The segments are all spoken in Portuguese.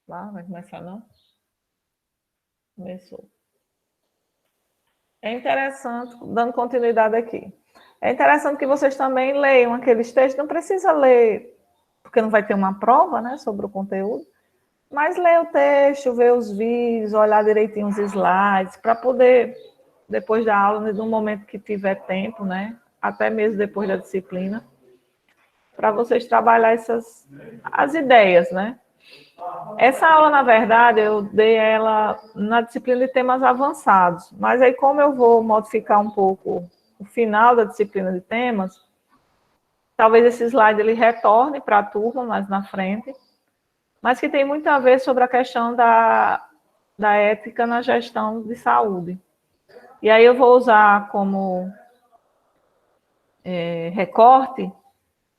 Lá, vai começar, não? Começou. É interessante, dando continuidade aqui. É interessante que vocês também leiam aqueles textos, não precisa ler, porque não vai ter uma prova, né, sobre o conteúdo, mas ler o texto, ver os vídeos, olhar direitinho os slides, para poder, depois da aula, no momento que tiver tempo, né, até mesmo depois da disciplina, para vocês trabalhar as ideias, né? Essa aula, na verdade, eu dei ela na disciplina de temas avançados, mas aí como eu vou modificar um pouco o final da disciplina de temas, talvez esse slide ele retorne para a turma mais na frente, mas que tem muito a ver sobre a questão da ética na gestão de saúde. E aí eu vou usar como recorte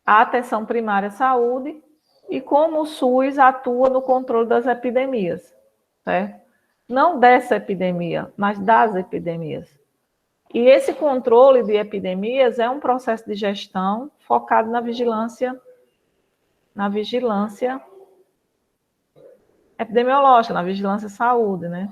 a atenção primária à saúde e como o SUS atua no controle das epidemias, certo? Não dessa epidemia, mas das epidemias. E esse controle de epidemias é um processo de gestão focado na vigilância epidemiológica, na vigilância saúde, né?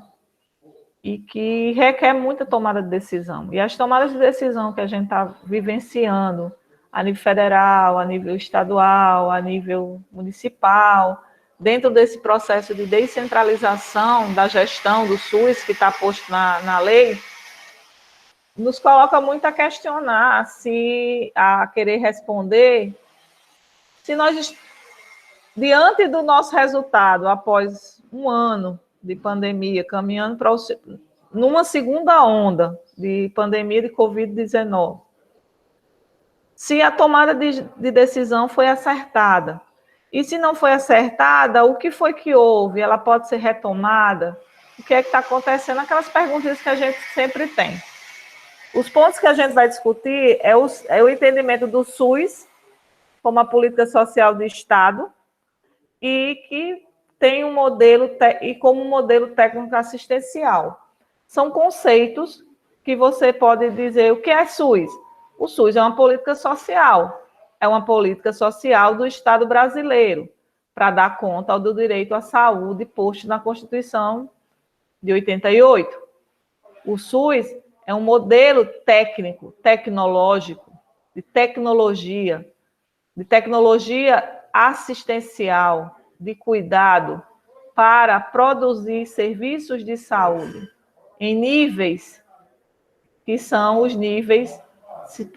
E que requer muita tomada de decisão. E as tomadas de decisão que a gente está vivenciando a nível federal, a nível estadual, a nível municipal, dentro desse processo de descentralização da gestão do SUS, que está posto na lei, nos coloca muito a questionar, a querer responder, se nós, diante do nosso resultado, após um ano de pandemia, caminhando para numa segunda onda de pandemia de Covid-19, se a tomada de decisão foi acertada. E se não foi acertada, o que foi que houve? Ela pode ser retomada? O que é que está acontecendo? Aquelas perguntas que a gente sempre tem. Os pontos que a gente vai discutir é o entendimento do SUS como a política social do Estado e que tem um modelo e como um modelo técnico assistencial. São conceitos que você pode dizer o que é SUS. O SUS é uma política social do Estado brasileiro para dar conta do direito à saúde posto na Constituição de 88. O SUS é um modelo técnico, tecnológico, de tecnologia assistencial, de cuidado, para produzir serviços de saúde em níveis que são os níveis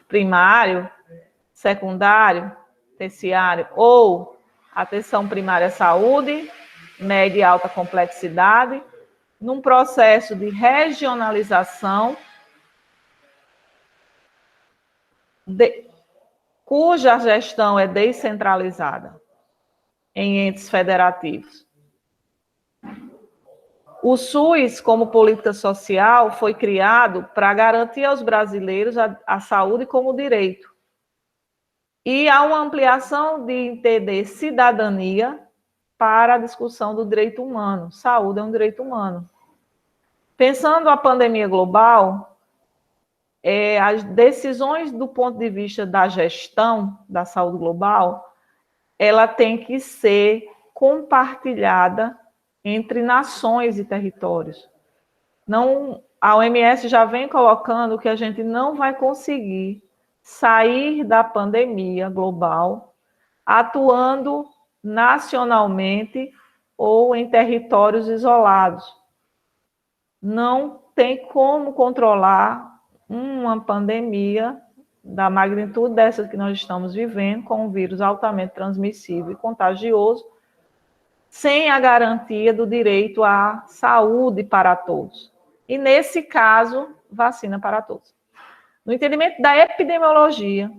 primário, secundário, terciário, ou atenção primária à saúde, média e alta complexidade, num processo de regionalização cuja gestão é descentralizada em entes federativos. O SUS, como política social, foi criado para garantir aos brasileiros a saúde como direito. E há uma ampliação de entender cidadania para a discussão do direito humano. Saúde é um direito humano. Pensando a pandemia global, as decisões do ponto de vista da gestão da saúde global, ela tem que ser compartilhada entre nações e territórios. Não, a OMS já vem colocando que a gente não vai conseguir sair da pandemia global atuando nacionalmente ou em territórios isolados. Não tem como controlar uma pandemia da magnitude dessa que nós estamos vivendo, com um vírus altamente transmissível e contagioso, sem a garantia do direito à saúde para todos. E, nesse caso, vacina para todos. No entendimento da epidemiologia,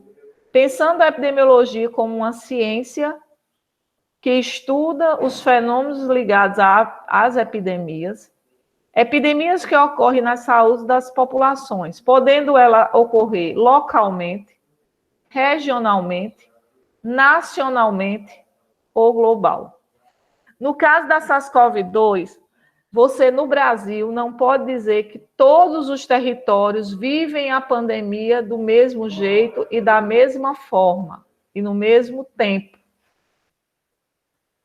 pensando a epidemiologia como uma ciência que estuda os fenômenos ligados às epidemias que ocorrem na saúde das populações, podendo ela ocorrer localmente, regionalmente, nacionalmente ou global. No caso da SARS-CoV-2, você no Brasil não pode dizer que todos os territórios vivem a pandemia do mesmo jeito e da mesma forma e no mesmo tempo.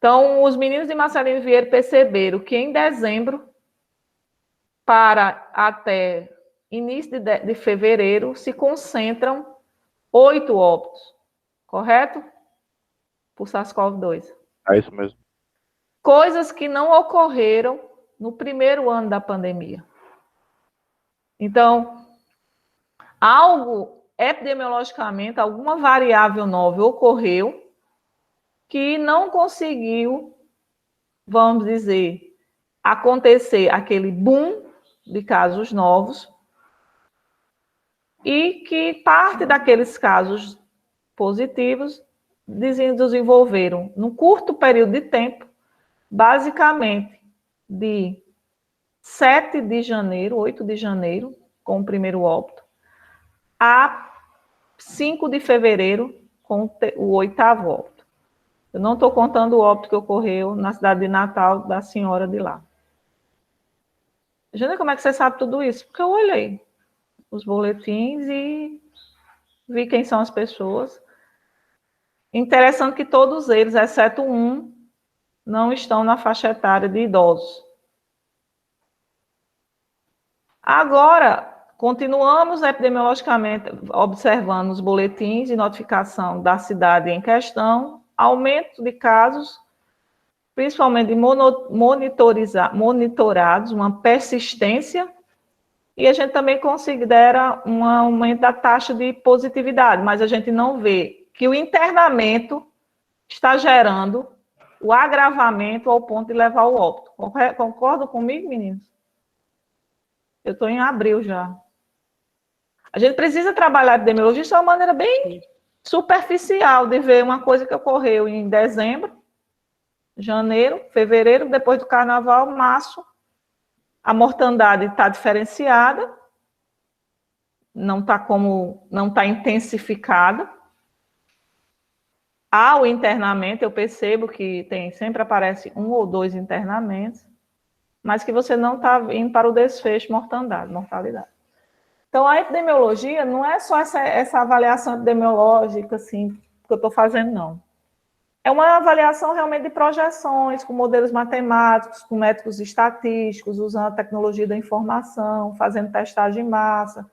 Então, os meninos de Marcelino Vieira perceberam que em dezembro, para até início de fevereiro, se concentram 8 óbitos, correto? Por SARS-CoV-2. É isso mesmo. Coisas que não ocorreram no primeiro ano da pandemia. Então, algo epidemiologicamente, alguma variável nova ocorreu que não conseguiu, vamos dizer, acontecer aquele boom de casos novos e que parte daqueles casos positivos desenvolveram, num curto período de tempo, basicamente de 7 de janeiro, 8 de janeiro, com o primeiro óbito, a 5 de fevereiro, com o oitavo óbito. Eu não estou contando o óbito que ocorreu na cidade de Natal da senhora de lá. Júnior, como é que você sabe tudo isso? Porque eu olhei os boletins e vi quem são as pessoas. Interessante que todos eles, exceto um, não estão na faixa etária de idosos. Agora, continuamos epidemiologicamente observando os boletins de notificação da cidade em questão, aumento de casos, principalmente monitorados, uma persistência, e a gente também considera um aumento da taxa de positividade, mas a gente não vê que o internamento está gerando o agravamento ao ponto de levar ao óbito. Concordam comigo, meninos? Eu estou em abril já. A gente precisa trabalhar a epidemiologia de uma maneira bem superficial de ver uma coisa que ocorreu em dezembro, janeiro, fevereiro, depois do carnaval, março. A mortandade está diferenciada, não está intensificada. Há o internamento, eu percebo que sempre aparece 1 ou 2 internamentos, mas que você não está indo para o desfecho mortalidade. Então, a epidemiologia não é só essa avaliação epidemiológica, assim, que eu estou fazendo, não. É uma avaliação realmente de projeções, com modelos matemáticos, com métodos estatísticos, usando a tecnologia da informação, fazendo testagem em massa.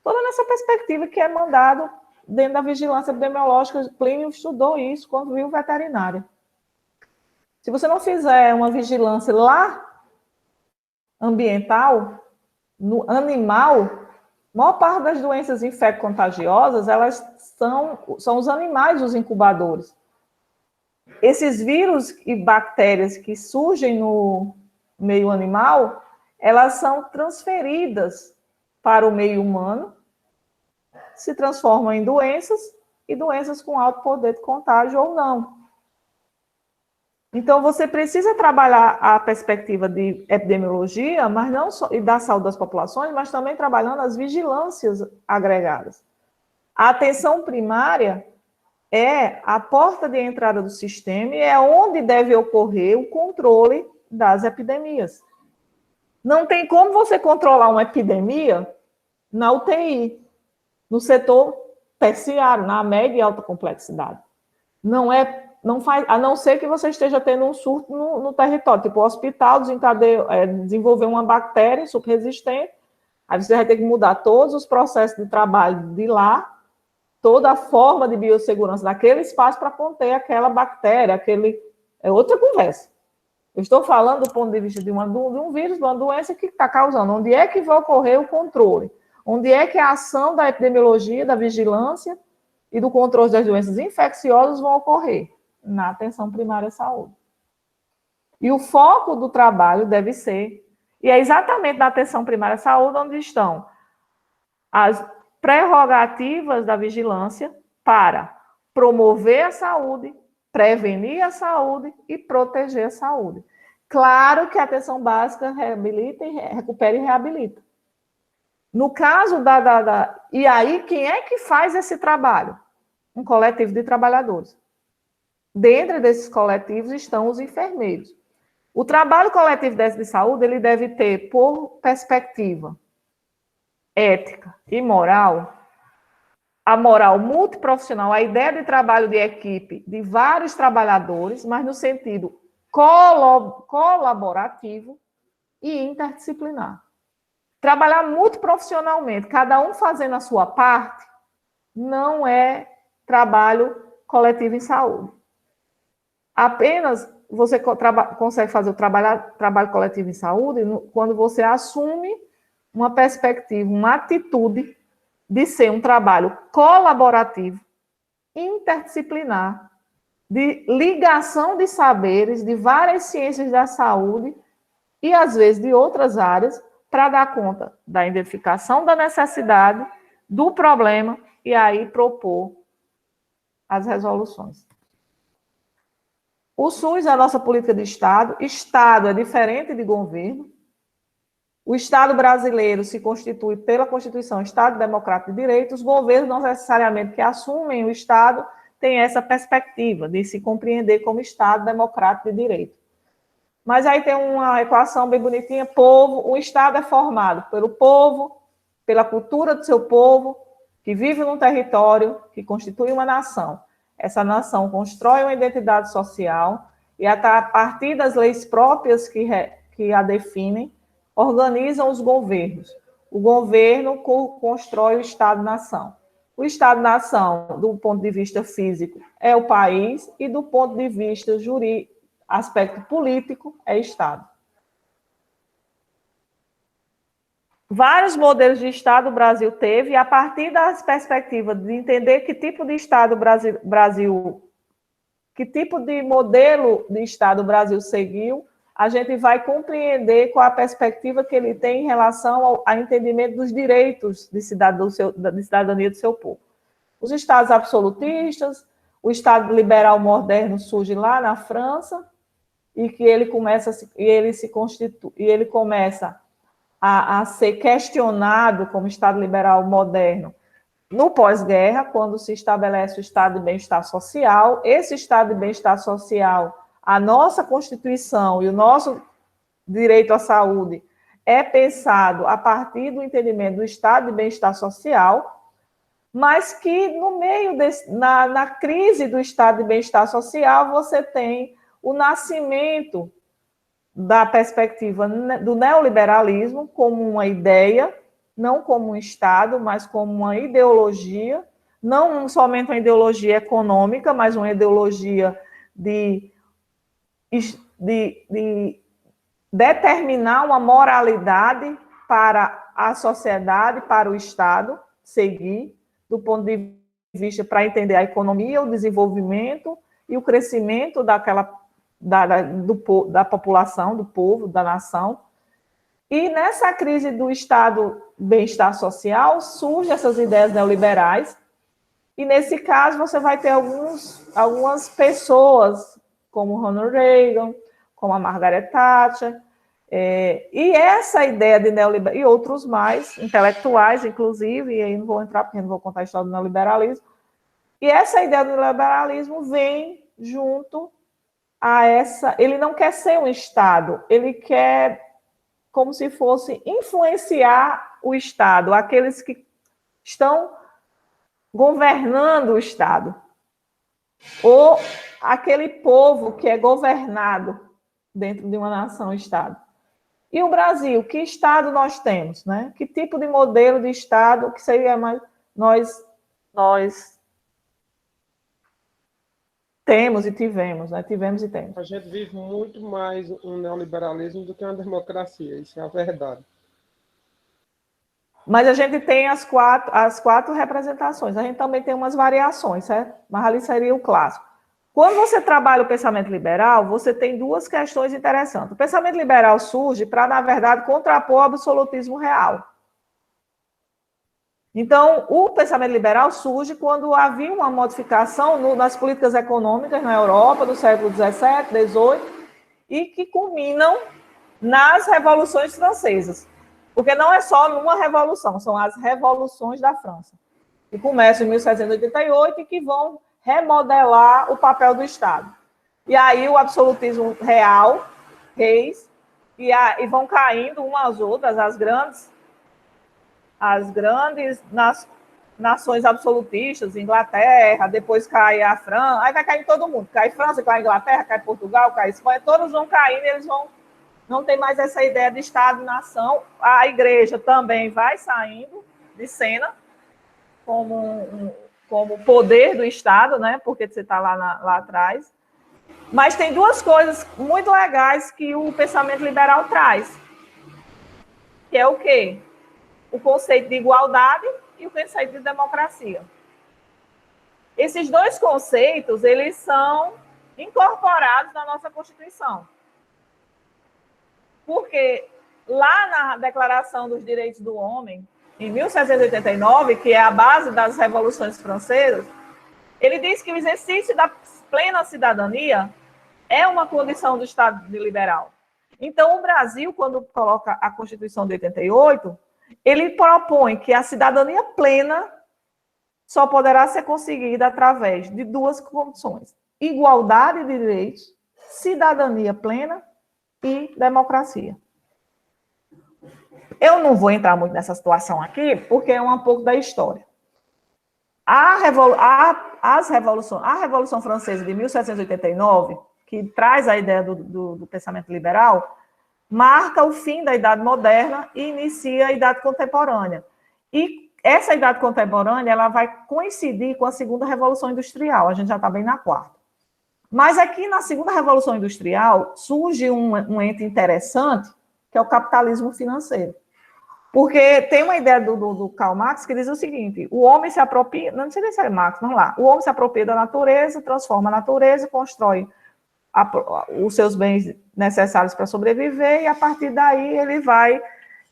Toda nessa perspectiva que é mandado dentro da vigilância epidemiológica. Plínio estudou isso quando viu veterinário. Se você não fizer uma vigilância lá, ambiental, no animal, a maior parte das doenças infecto-contagiosas, elas são os animais os incubadores. Esses vírus e bactérias que surgem no meio animal, elas são transferidas para o meio humano, se transformam em doenças, e doenças com alto poder de contágio ou não. Então, você precisa trabalhar a perspectiva de epidemiologia, mas não só, e da saúde das populações, mas também trabalhando as vigilâncias agregadas. A atenção primária é a porta de entrada do sistema e é onde deve ocorrer o controle das epidemias. Não tem como você controlar uma epidemia na UTI, no setor terciário, na média e alta complexidade. Não faz, a não ser que você esteja tendo um surto no território, tipo o hospital desenvolveu uma bactéria subresistente, aí você vai ter que mudar todos os processos de trabalho de lá, toda a forma de biossegurança daquele espaço para conter aquela bactéria, é outra conversa. Eu estou falando do ponto de vista de um vírus, de uma doença que está causando. Onde é que vai ocorrer o controle? Onde é que a ação da epidemiologia, da vigilância e do controle das doenças infecciosas vão ocorrer? Na atenção primária à saúde. E o foco do trabalho deve ser, e é exatamente na atenção primária à saúde onde estão as prerrogativas da vigilância para promover a saúde, prevenir a saúde e proteger a saúde. Claro que a atenção básica recupera e reabilita. No caso E aí, quem é que faz esse trabalho? Um coletivo de trabalhadores. Dentro desses coletivos estão os enfermeiros. O trabalho coletivo de saúde, ele deve ter, por perspectiva ética e moral, a moral multiprofissional, a ideia de trabalho de equipe de vários trabalhadores, mas no sentido colaborativo e interdisciplinar. Trabalhar multiprofissionalmente, cada um fazendo a sua parte, não é trabalho coletivo em saúde. Apenas você consegue fazer o trabalho coletivo em saúde quando você assume uma perspectiva, uma atitude de ser um trabalho colaborativo, interdisciplinar, de ligação de saberes de várias ciências da saúde e, às vezes, de outras áreas, para dar conta da identificação da necessidade, do problema, e aí propor as resoluções. O SUS é a nossa política de Estado. Estado é diferente de governo. O Estado brasileiro se constitui pela Constituição Estado Democrático de Direito. Os governos, não necessariamente que assumem o Estado, têm essa perspectiva de se compreender como Estado Democrático de Direito. Mas aí tem uma equação bem bonitinha: povo. O Estado é formado pelo povo, pela cultura do seu povo, que vive num território, que constitui uma nação. Essa nação constrói uma identidade social e, a partir das leis próprias que a definem, organizam os governos. O governo constrói o Estado-nação. O Estado-nação, do ponto de vista físico, é o país, e do ponto de vista jurídico, aspecto político, é Estado. Vários modelos de Estado o Brasil teve, e a partir das perspectivas de entender que tipo de Estado o Brasil, que tipo de modelo de Estado o Brasil seguiu, a gente vai compreender qual a perspectiva que ele tem em relação ao entendimento dos direitos de cidadania do seu povo. Os Estados absolutistas, o Estado liberal moderno surge lá na França, e que ele começa a ser questionado como Estado liberal moderno no pós-guerra, quando se estabelece o Estado de bem-estar social. Esse Estado de bem-estar social, a nossa Constituição e o nosso direito à saúde é pensado a partir do entendimento do Estado de bem-estar social, mas que no meio na crise do Estado de bem-estar social, você tem o nascimento da perspectiva do neoliberalismo como uma ideia, não como um Estado, mas como uma ideologia, não somente uma ideologia econômica, mas uma ideologia de determinar uma moralidade para a sociedade, para o Estado seguir, do ponto de vista para entender a economia, o desenvolvimento e o crescimento da população, do povo, da nação. E nessa crise do Estado bem-estar social, surgem essas ideias neoliberais, e nesse caso você vai ter algumas pessoas, como Ronald Reagan, como a Margaret Thatcher, e essa ideia de neoliberalismo, e outros mais, intelectuais, inclusive, e aí não vou entrar porque não vou contar a história do neoliberalismo, e essa ideia do neoliberalismo vem junto a essa... Ele não quer ser um Estado, ele quer como se fosse influenciar o Estado, aqueles que estão governando o Estado, ou aquele povo que é governado dentro de uma nação-Estado. E o Brasil, que Estado nós temos, né? Que tipo de modelo de Estado que seria mais... Nós temos e tivemos, né? Tivemos e temos. A gente vive muito mais um neoliberalismo do que uma democracia, isso é a verdade. Mas a gente tem as quatro representações. A gente também tem umas variações, certo? Mas ali seria o clássico. Quando você trabalha o pensamento liberal, você tem duas questões interessantes. O pensamento liberal surge para, na verdade, contrapor o absolutismo real. Então, o pensamento liberal surge quando havia uma modificação nas políticas econômicas na Europa, do século XVII, XVIII, e que culminam nas revoluções francesas. Porque não é só numa revolução, são as revoluções da França, que começam em 1788 e que vão remodelar o papel do Estado. E aí o absolutismo real, reis, e vão caindo umas às outras, as grandes nações absolutistas, Inglaterra, depois cai a França, aí vai cair todo mundo. Cai França, cai Inglaterra, cai Portugal, cai Espanha, todos vão caindo e eles vão... Não tem mais essa ideia de Estado-nação. A igreja também vai saindo de cena como poder do Estado, né? Porque você está lá atrás. Mas tem duas coisas muito legais que o pensamento liberal traz. Que é o quê? O conceito de igualdade e o conceito de democracia. Esses dois conceitos, eles são incorporados na nossa Constituição. Porque lá na Declaração dos Direitos do Homem, em 1789, que é a base das revoluções francesas, ele diz que o exercício da plena cidadania é uma condição do Estado liberal. Então, o Brasil, quando coloca a Constituição de 88, ele propõe que a cidadania plena só poderá ser conseguida através de duas condições: igualdade de direitos, cidadania plena e democracia. Eu não vou entrar muito nessa situação aqui, porque é um pouco da história. A Revolução Francesa de 1789, que traz a ideia do pensamento liberal, marca o fim da Idade Moderna e inicia a Idade Contemporânea. E essa Idade Contemporânea ela vai coincidir com a Segunda Revolução Industrial, a gente já está bem na quarta. Mas aqui na Segunda Revolução Industrial surge um ente interessante, que é o capitalismo financeiro. Porque tem uma ideia do Karl Marx que diz o seguinte: o homem se apropria, não sei se é Marx, vamos lá, o homem se apropria da natureza, transforma a natureza, constrói os seus bens necessários para sobreviver, e a partir daí ele vai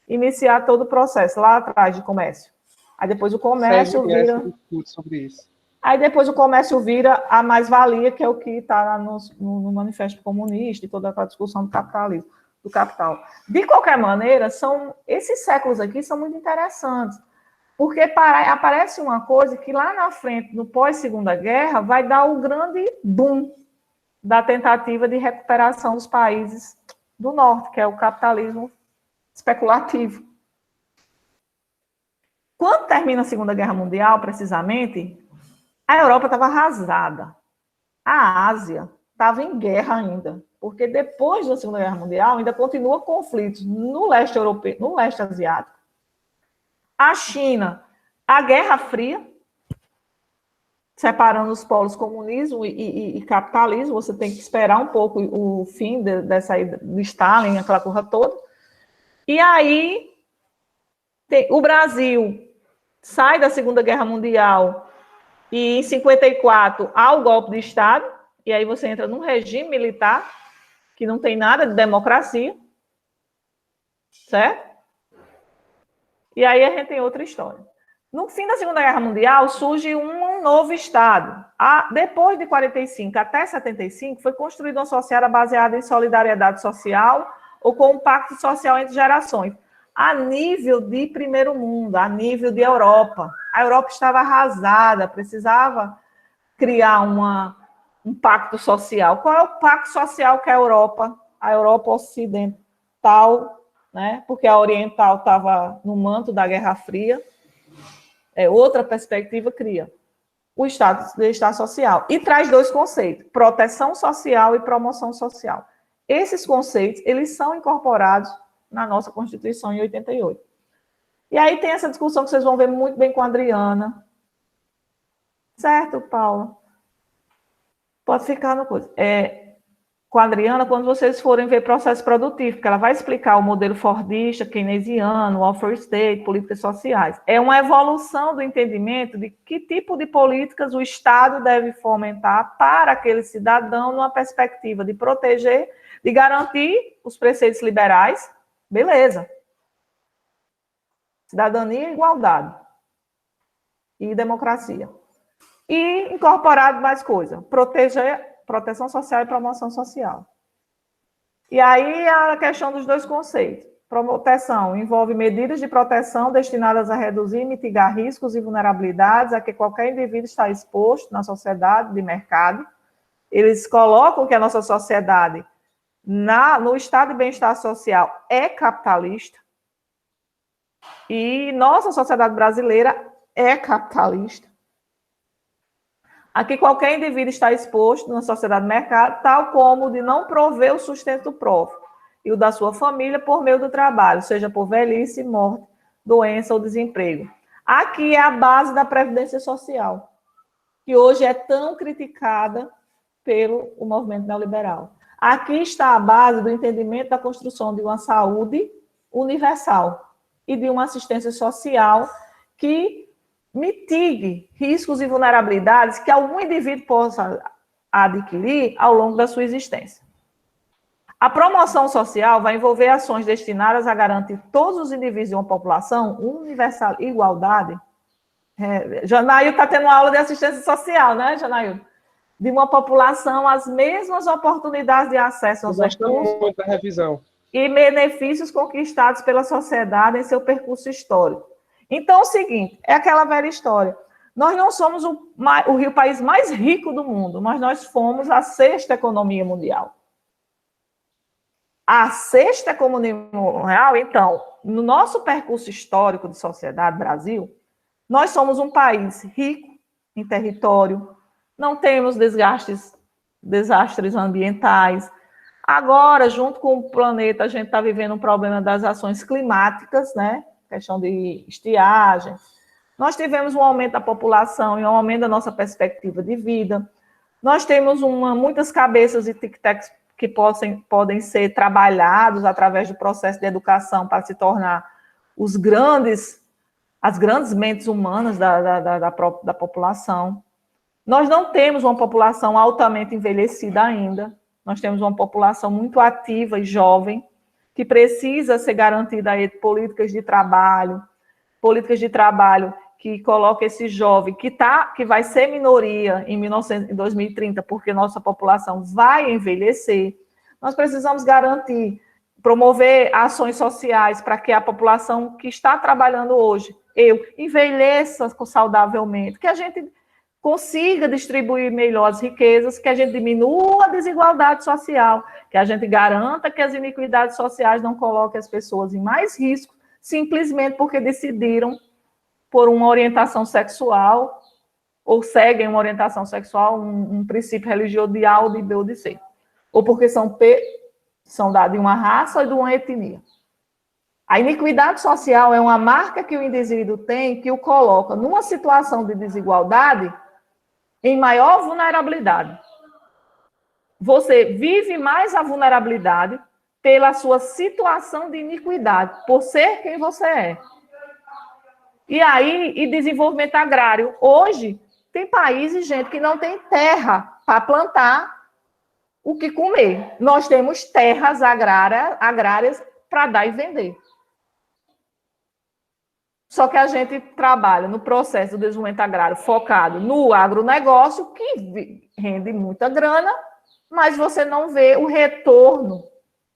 iniciar todo o processo, lá atrás de comércio. Aí depois o comércio vira... sobre isso. Aí depois o comércio vira a mais-valia, que é o que está no Manifesto Comunista e toda a discussão do capitalismo, do capital. De qualquer maneira, esses séculos aqui são muito interessantes, porque aparece uma coisa que lá na frente, no pós-Segunda Guerra, vai dar o grande boom da tentativa de recuperação dos países do norte, que é o capitalismo especulativo. Quando termina a Segunda Guerra Mundial, precisamente, a Europa estava arrasada. A Ásia estava em guerra ainda, porque depois da Segunda Guerra Mundial ainda continua conflitos no leste europeu, no leste asiático. A China, a Guerra Fria, separando os polos comunismo e capitalismo, você tem que esperar um pouco o fim dessa do Stalin, aquela coisa toda. E aí, o Brasil sai da Segunda Guerra Mundial e, em 54, há o golpe de Estado, e aí você entra num regime militar que não tem nada de democracia, certo? E aí a gente tem outra história. No fim da Segunda Guerra Mundial, surge um novo Estado. Depois de 45 até 75, foi construída uma sociedade baseada em solidariedade social ou com um pacto social entre gerações, a nível de primeiro mundo, a nível de Europa. A Europa estava arrasada, precisava criar um pacto social. Qual é o pacto social que a Europa Ocidental, né? Porque a Oriental estava no manto da Guerra Fria, outra perspectiva cria o Estado social. E traz dois conceitos: proteção social e promoção social. Esses conceitos, eles são incorporados na nossa Constituição em 88. E aí tem essa discussão que vocês vão ver muito bem com a Adriana. Certo, Paula? Pode ficar no coisa. Com a Adriana, quando vocês forem ver processo produtivo, porque ela vai explicar o modelo fordista, keynesiano, welfare state, políticas sociais. É uma evolução do entendimento de que tipo de políticas o Estado deve fomentar para aquele cidadão numa perspectiva de proteger, de garantir os preceitos liberais. Beleza. Cidadania, igualdade e democracia. E incorporado mais coisa, proteção social e promoção social. E aí a questão dos dois conceitos. Proteção envolve medidas de proteção destinadas a reduzir e mitigar riscos e vulnerabilidades a que qualquer indivíduo está exposto na sociedade de mercado. Eles colocam que a nossa sociedade, no estado de bem-estar social, é capitalista. E nossa sociedade brasileira é capitalista. Aqui qualquer indivíduo está exposto na sociedade de mercado, tal como de não prover o sustento próprio e o da sua família por meio do trabalho, seja por velhice, morte, doença ou desemprego. Aqui é a base da Previdência Social, que hoje é tão criticada pelo movimento neoliberal. Aqui está a base do entendimento da construção de uma saúde universal e de uma assistência social que mitigue riscos e vulnerabilidades que algum indivíduo possa adquirir ao longo da sua existência. A promoção social vai envolver ações destinadas a garantir todos os indivíduos de uma população universal igualdade. Janaíl está tendo aula de assistência social, né, Janaíl? De uma população as mesmas oportunidades de acesso aos recursos muito da revisão e benefícios conquistados pela sociedade em seu percurso histórico. Então, é o seguinte, é aquela velha história. Nós não somos o país mais rico do mundo, mas nós fomos a sexta economia mundial. A sexta economia mundial, então, no nosso percurso histórico de sociedade, Brasil, nós somos um país rico em território, não temos desastres ambientais. Agora, junto com o planeta, a gente está vivendo um problema das ações climáticas, né? Questão de estiagem. Nós tivemos um aumento da população e um aumento da nossa perspectiva de vida. Nós temos muitas cabeças e tic-tacs que podem ser trabalhados através do processo de educação para se tornar as grandes mentes humanas da população. Nós não temos uma população altamente envelhecida ainda. Nós temos uma população muito ativa e jovem, que precisa ser garantida a políticas de trabalho que coloquem esse jovem, que vai ser minoria em 2030, porque nossa população vai envelhecer. Nós precisamos garantir, promover ações sociais para que a população que está trabalhando hoje, envelheça saudavelmente, que a gente consiga distribuir melhor as riquezas, que a gente diminua a desigualdade social, que a gente garanta que as iniquidades sociais não coloquem as pessoas em mais risco, simplesmente porque decidiram por uma orientação sexual, ou seguem uma orientação sexual, um princípio religioso de A ou de B ou de C, ou porque são de uma raça ou de uma etnia. A iniquidade social é uma marca que o indivíduo tem que o coloca numa situação de desigualdade em maior vulnerabilidade. Você vive mais a vulnerabilidade pela sua situação de iniquidade, por ser quem você é. E desenvolvimento agrário. Hoje, tem países, gente, que não tem terra para plantar o que comer. Nós temos terras agrárias para dar e vender. Só que a gente trabalha no processo do desenvolvimento agrário focado no agronegócio, que rende muita grana, mas você não vê o retorno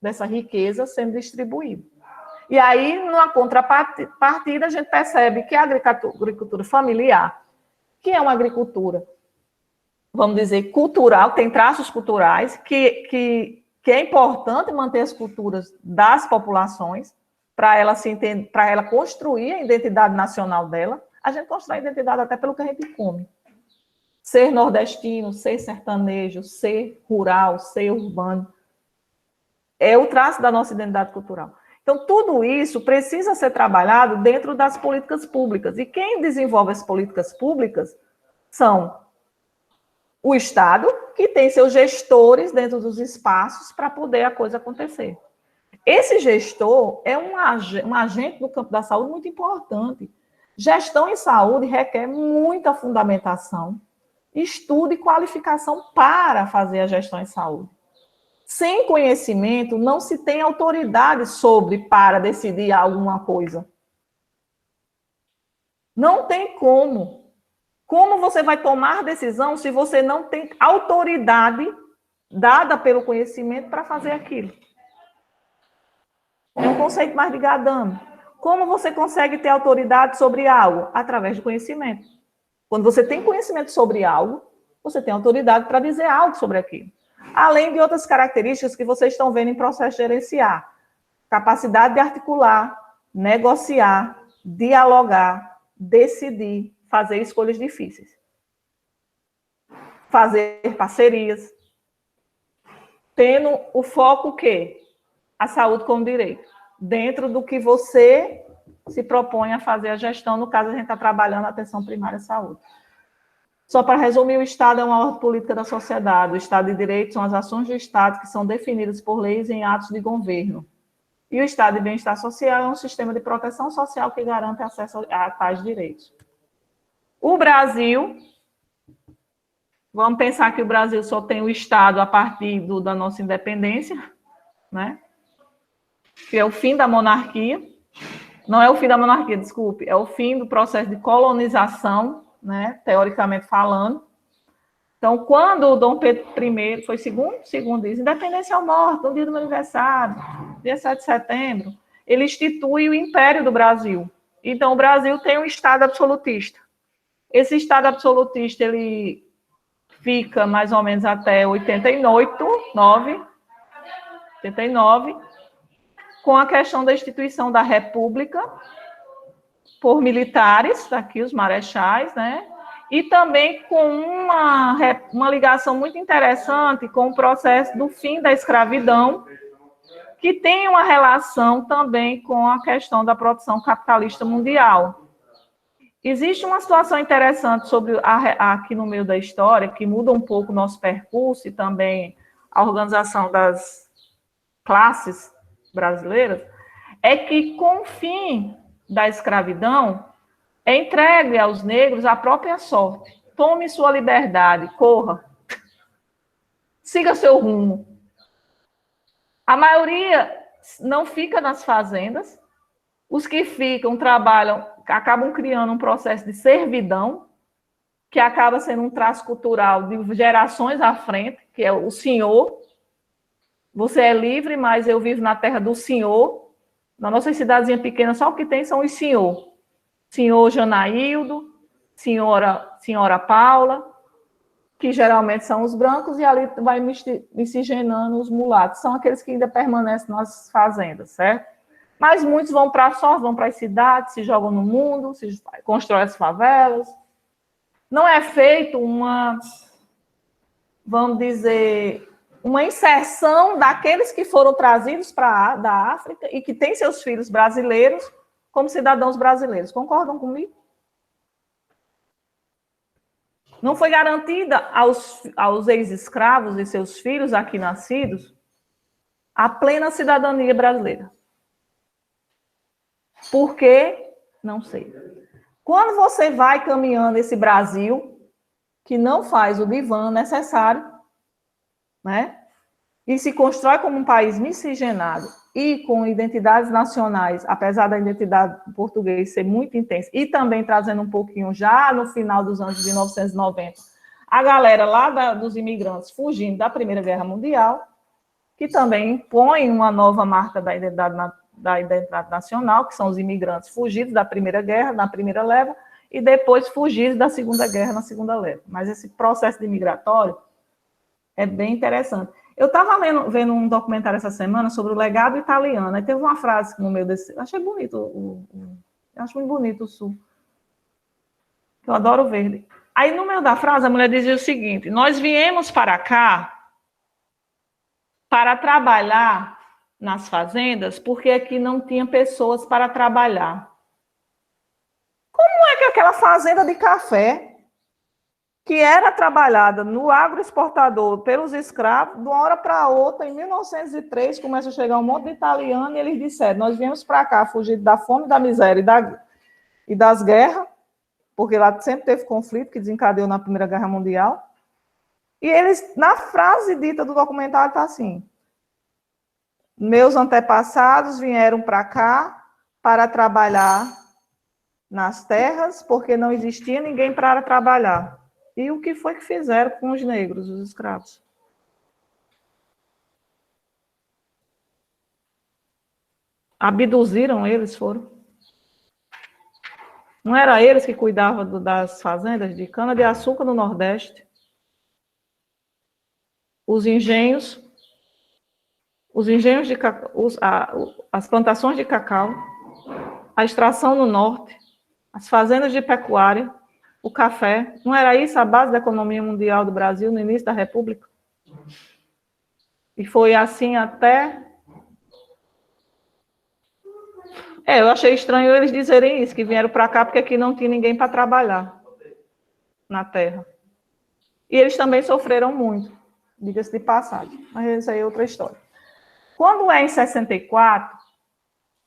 dessa riqueza sendo distribuída. E aí, numa contrapartida, a gente percebe que a agricultura familiar, que é uma agricultura, vamos dizer, cultural, tem traços culturais, que é importante manter as culturas das populações, para ela construir a identidade nacional dela. A gente constrói a identidade até pelo que a gente come. Ser nordestino, ser sertanejo, ser rural, ser urbano, é o traço da nossa identidade cultural. Então, tudo isso precisa ser trabalhado dentro das políticas públicas. E quem desenvolve as políticas públicas são o Estado, que tem seus gestores dentro dos espaços para poder a coisa acontecer. Esse gestor é um agente do campo da saúde muito importante. Gestão em saúde requer muita fundamentação, estudo e qualificação para fazer a gestão em saúde. Sem conhecimento, não se tem autoridade para decidir alguma coisa. Não tem como. Como você vai tomar decisão se você não tem autoridade dada pelo conhecimento para fazer aquilo? É um conceito mais de Gadame. Como você consegue ter autoridade sobre algo? Através do conhecimento. Quando você tem conhecimento sobre algo, você tem autoridade para dizer algo sobre aquilo. Além de outras características que vocês estão vendo em processo gerenciar. Capacidade de articular, negociar, dialogar, decidir, fazer escolhas difíceis, fazer parcerias, tendo o foco o quê? A saúde como direito, dentro do que você se propõe a fazer a gestão, no caso a gente está trabalhando a atenção primária à saúde. Só para resumir, o Estado é uma ordem política da sociedade, o Estado de Direito são as ações do Estado que são definidas por leis em atos de governo. E o Estado de Bem-Estar Social é um sistema de proteção social que garante acesso a tais direitos. O Brasil, vamos pensar que o Brasil só tem o Estado a partir da nossa independência, né? Que é o fim da monarquia. Não é o fim da monarquia, desculpe, é o fim do processo de colonização, né? Teoricamente falando. Então, quando o Dom Pedro I foi segundo diz, independência ou morte, no dia do meu aniversário, dia 7 de setembro, ele institui o Império do Brasil. Então, o Brasil tem um Estado absolutista. Esse Estado absolutista, ele fica mais ou menos até 89, com a questão da instituição da República, por militares, aqui os marechais, né? E também com uma ligação muito interessante com o processo do fim da escravidão, que tem uma relação também com a questão da produção capitalista mundial. Existe uma situação interessante sobre aqui no meio da história, que muda um pouco o nosso percurso e também a organização das classes brasileiras, é que com o fim da escravidão, é entregue aos negros a própria sorte. Tome sua liberdade, corra. Siga seu rumo. A maioria não fica nas fazendas. Os que ficam, trabalham, acabam criando um processo de servidão, que acaba sendo um traço cultural de gerações à frente, que é o senhor. Você é livre, mas eu vivo na terra do senhor. Na nossa cidadezinha pequena, só o que tem são os senhor. Senhor Janaildo, senhora Paula, que geralmente são os brancos, e ali vai miscigenando os mulatos. São aqueles que ainda permanecem nas fazendas, certo? Mas muitos vão para as cidades, se jogam no mundo, se constroem as favelas. Não é feito vamos dizer, uma inserção daqueles que foram trazidos da África e que têm seus filhos brasileiros como cidadãos brasileiros. Concordam comigo? Não foi garantida aos ex-escravos e seus filhos aqui nascidos a plena cidadania brasileira. Por quê? Não sei. Quando você vai caminhando esse Brasil, que não faz o divã necessário, né? E se constrói como um país miscigenado e com identidades nacionais, apesar da identidade portuguesa ser muito intensa, e também trazendo um pouquinho já no final dos anos de 1990, a galera lá dos imigrantes fugindo da Primeira Guerra Mundial, que também impõe uma nova marca da identidade nacional, que são os imigrantes fugidos da Primeira Guerra, na primeira leva, e depois fugidos da Segunda Guerra, na segunda leva. Mas esse processo de migratório é bem interessante. Eu estava vendo um documentário essa semana sobre o legado italiano, e teve uma frase no meio desse... Eu achei bonito, eu acho muito bonito o sul. Eu adoro o verde. Aí, no meio da frase, a mulher dizia o seguinte: nós viemos para cá para trabalhar nas fazendas, porque aqui não tinha pessoas para trabalhar. Como é que aquela fazenda de café, que era trabalhada no agroexportador pelos escravos, de uma hora para outra, em 1903, começa a chegar um monte de italiano e eles disseram: nós viemos para cá fugir da fome, da miséria e das guerras, porque lá sempre teve conflito que desencadeou na Primeira Guerra Mundial. E eles, na frase dita do documentário, está assim: meus antepassados vieram para cá para trabalhar nas terras, porque não existia ninguém para trabalhar. E o que foi que fizeram com os negros, os escravos? Abduziram eles, foram. Não era eles que cuidavam das fazendas de cana-de-açúcar no Nordeste? Os engenhos de cacau, as plantações de cacau, a extração no Norte. as fazendas de pecuária, o café. Não era isso a base da economia mundial do Brasil no início da República? E foi assim até... eu achei estranho eles dizerem isso, que vieram para cá porque aqui não tinha ninguém para trabalhar na terra. E eles também sofreram muito, diga-se de passagem, mas isso aí é outra história. Quando é em 64,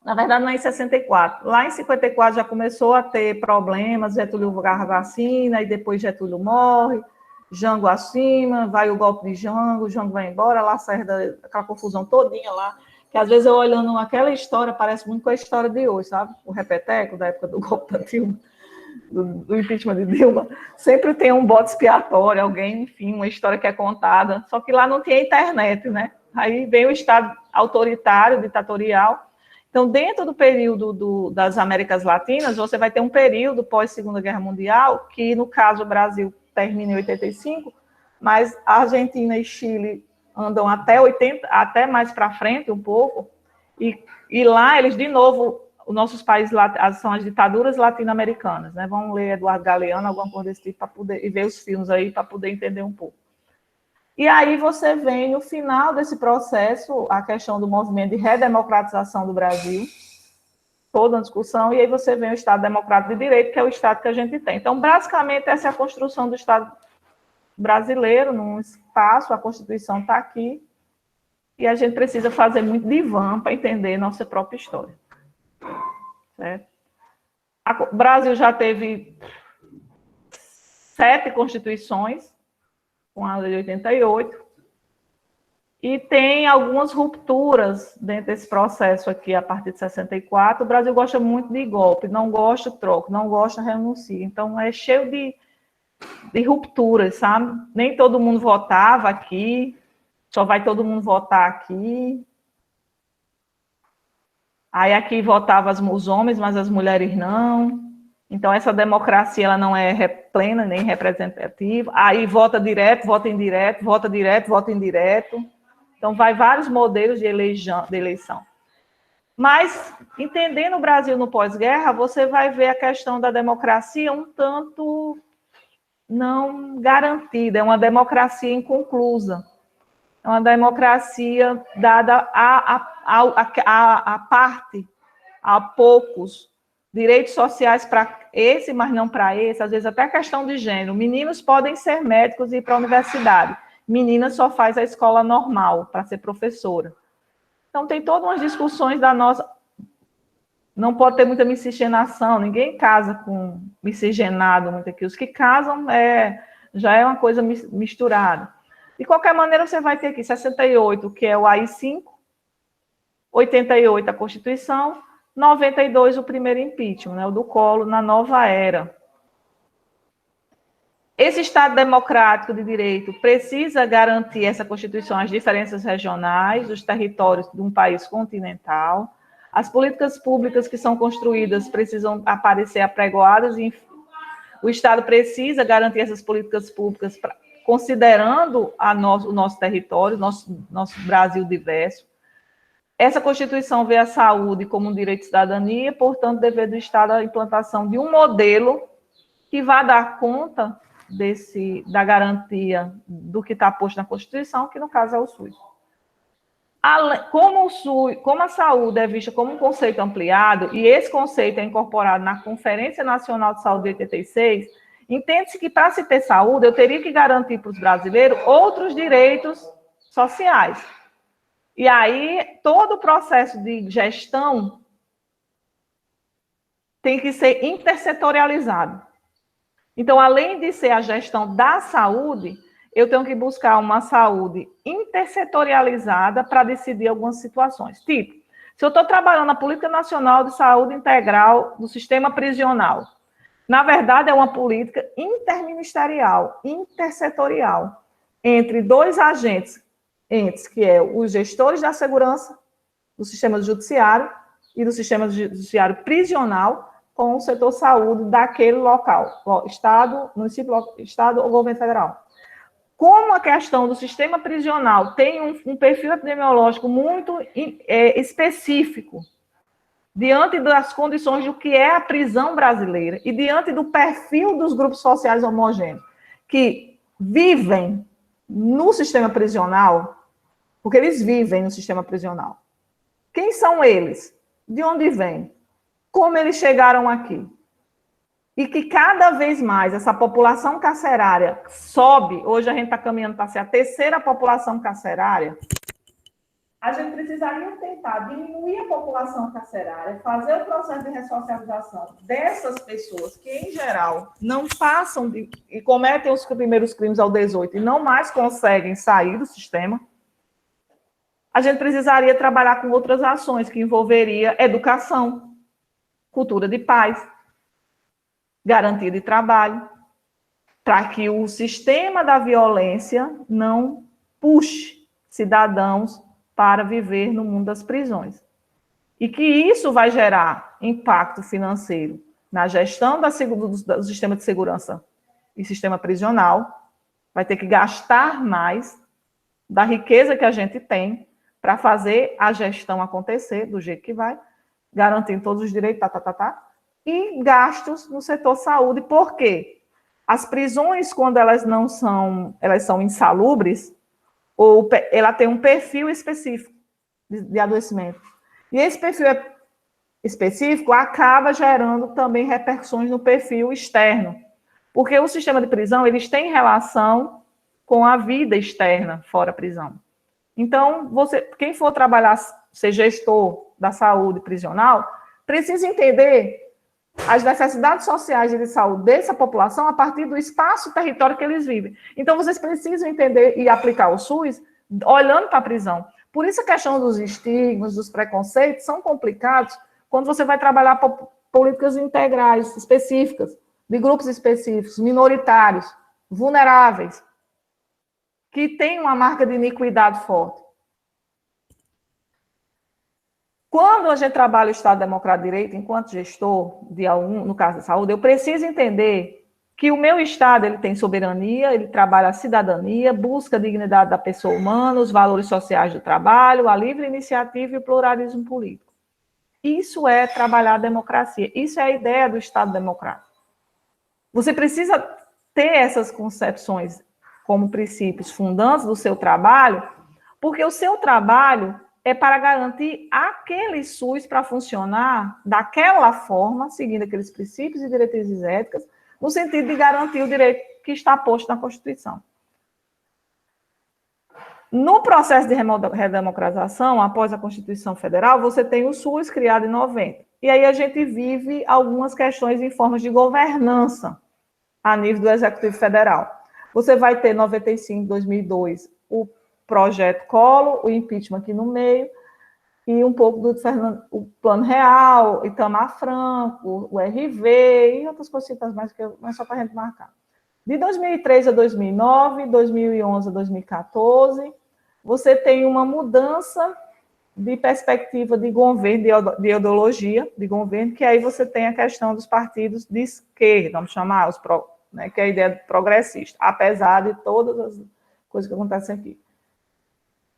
na verdade não é em 64, lá em 54 já começou a ter problemas, Getúlio agarra vacina, e depois Getúlio morre, Jango acima, vai o golpe de Jango, Jango vai embora, Lacerda, aquela confusão todinha lá, que às vezes eu olhando aquela história, parece muito com a história de hoje, sabe? O repeteco da época do golpe da Dilma, do impeachment de Dilma, sempre tem um bode expiatório, alguém, enfim, uma história que é contada, só que lá não tinha internet, né? Aí vem o Estado autoritário, ditatorial. Então, dentro do período das Américas Latinas, você vai ter um período pós-Segunda Guerra Mundial, que no caso o Brasil termina em 85, mas a Argentina e Chile andam até 80, até mais para frente um pouco, e lá eles, de novo, os nossos países são as ditaduras latino-americanas, né? Vamos ler Eduardo Galeano, alguma coisa desse tipo, para poder, e ver os filmes aí, para poder entender um pouco. E aí você vem, no final desse processo, a questão do movimento de redemocratização do Brasil, toda a discussão, e aí você vem o Estado Democrático de Direito, que é o Estado que a gente tem. Então, basicamente, essa é a construção do Estado brasileiro, num espaço, a Constituição está aqui, e a gente precisa fazer muito divã para entender nossa própria história. Certo? O Brasil já teve 7 constituições, com a lei de 88, e tem algumas rupturas dentro desse processo aqui, a partir de 64. O Brasil gosta muito de golpe, não gosta troco, não gosta renuncia. Então, é cheio de rupturas, sabe? Nem todo mundo votava aqui, só vai todo mundo votar aqui. Aí aqui votavam os homens, mas as mulheres não. Então, essa democracia ela não é plena nem representativa. Aí vota direto, vota indireto, vota direto, vota indireto. Então, vai vários modelos de eleição. Mas, entendendo o Brasil no pós-guerra, você vai ver a questão da democracia um tanto não garantida. É uma democracia inconclusa. É uma democracia dada a parte, a poucos, direitos sociais para esse, mas não para esse, às vezes até questão de gênero. Meninos podem ser médicos e ir para a universidade. Menina só faz a escola normal para ser professora. Então, tem todas umas discussões da nossa... Não pode ter muita miscigenação, ninguém casa com miscigenado, muito aqui. Os que casam já é uma coisa misturada. De qualquer maneira, você vai ter aqui 68, que é o AI-5, 88, a Constituição, 92, o primeiro impeachment, né, o do Collor, na nova era. Esse Estado democrático de direito precisa garantir essa Constituição, as diferenças regionais, os territórios de um país continental. As políticas públicas que são construídas precisam aparecer apregoadas, e o Estado precisa garantir essas políticas públicas considerando o nosso território, nosso Brasil diverso. Essa Constituição vê a saúde como um direito de cidadania, portanto, dever do Estado a implantação de um modelo que vá dar conta da garantia do que está posto na Constituição, que no caso é o SUS. Como a saúde é vista como um conceito ampliado, e esse conceito é incorporado na Conferência Nacional de Saúde de 86, entende-se que para se ter saúde, eu teria que garantir para os brasileiros outros direitos sociais. E aí, todo o processo de gestão tem que ser intersetorializado. Então, além de ser a gestão da saúde, eu tenho que buscar uma saúde intersetorializada para decidir algumas situações. Tipo, se eu estou trabalhando na Política Nacional de Saúde Integral do Sistema Prisional, na verdade, é uma política interministerial, intersetorial, entre dois agentes, que é os gestores da segurança do sistema judiciário e do sistema judiciário prisional, com o setor saúde daquele local, Estado, município, Estado ou governo federal. Como a questão do sistema prisional tem um perfil epidemiológico muito específico, diante das condições do que é a prisão brasileira e diante do perfil dos grupos sociais homogêneos que vivem no sistema prisional, porque eles vivem no sistema prisional. Quem são eles? De onde vêm? Como eles chegaram aqui? E que cada vez mais essa população carcerária sobe, hoje a gente está caminhando para ser a terceira população carcerária, a gente precisaria tentar diminuir a população carcerária, fazer o processo de ressocialização dessas pessoas que, em geral, não passam e cometem os primeiros crimes aos 18 e não mais conseguem sair do sistema. A gente precisaria trabalhar com outras ações que envolveria educação, cultura de paz, garantia de trabalho, para que o sistema da violência não puxe cidadãos para viver no mundo das prisões. E que isso vai gerar impacto financeiro na gestão do sistema de segurança e sistema prisional, vai ter que gastar mais da riqueza que a gente tem para fazer a gestão acontecer do jeito que vai, garantindo todos os direitos, e gastos no setor saúde. Por quê? As prisões, quando elas são insalubres, ou ela tem um perfil específico de adoecimento. E esse perfil específico acaba gerando também repercussões no perfil externo, porque o sistema de prisão, eles têm relação com a vida externa, fora a prisão. Então, quem for trabalhar, ser gestor da saúde prisional, precisa entender as necessidades sociais e de saúde dessa população a partir do espaço e território que eles vivem. Então, vocês precisam entender e aplicar o SUS olhando para a prisão. Por isso, a questão dos estigmas, dos preconceitos, são complicados quando você vai trabalhar políticas integrais, específicas, de grupos específicos, minoritários, vulneráveis, que têm uma marca de iniquidade forte. Quando a gente trabalha o Estado Democrático de Direito, enquanto gestor de algum, no caso da saúde, eu preciso entender que o meu Estado ele tem soberania, ele trabalha a cidadania, busca a dignidade da pessoa humana, os valores sociais do trabalho, a livre iniciativa e o pluralismo político. Isso é trabalhar a democracia, isso é a ideia do Estado Democrático. Você precisa ter essas concepções como princípios fundantes do seu trabalho, porque o seu trabalho é para garantir aquele SUS para funcionar daquela forma, seguindo aqueles princípios e diretrizes éticas, no sentido de garantir o direito que está posto na Constituição. No processo de redemocratização, após a Constituição Federal, você tem o SUS criado em 90. E aí a gente vive algumas questões em formas de governança a nível do Executivo Federal. Você vai ter 95, 2002, o projeto Collor, o impeachment aqui no meio, e um pouco do o Plano Real, Itamar Franco, o RV, e outras coisitas mais, mas só para a gente marcar. De 2003 a 2009, 2011 a 2014, você tem uma mudança de perspectiva de governo, de ideologia de governo, que aí você tem a questão dos partidos de esquerda, vamos chamar, que é a ideia progressista, apesar de todas as coisas que acontecem aqui.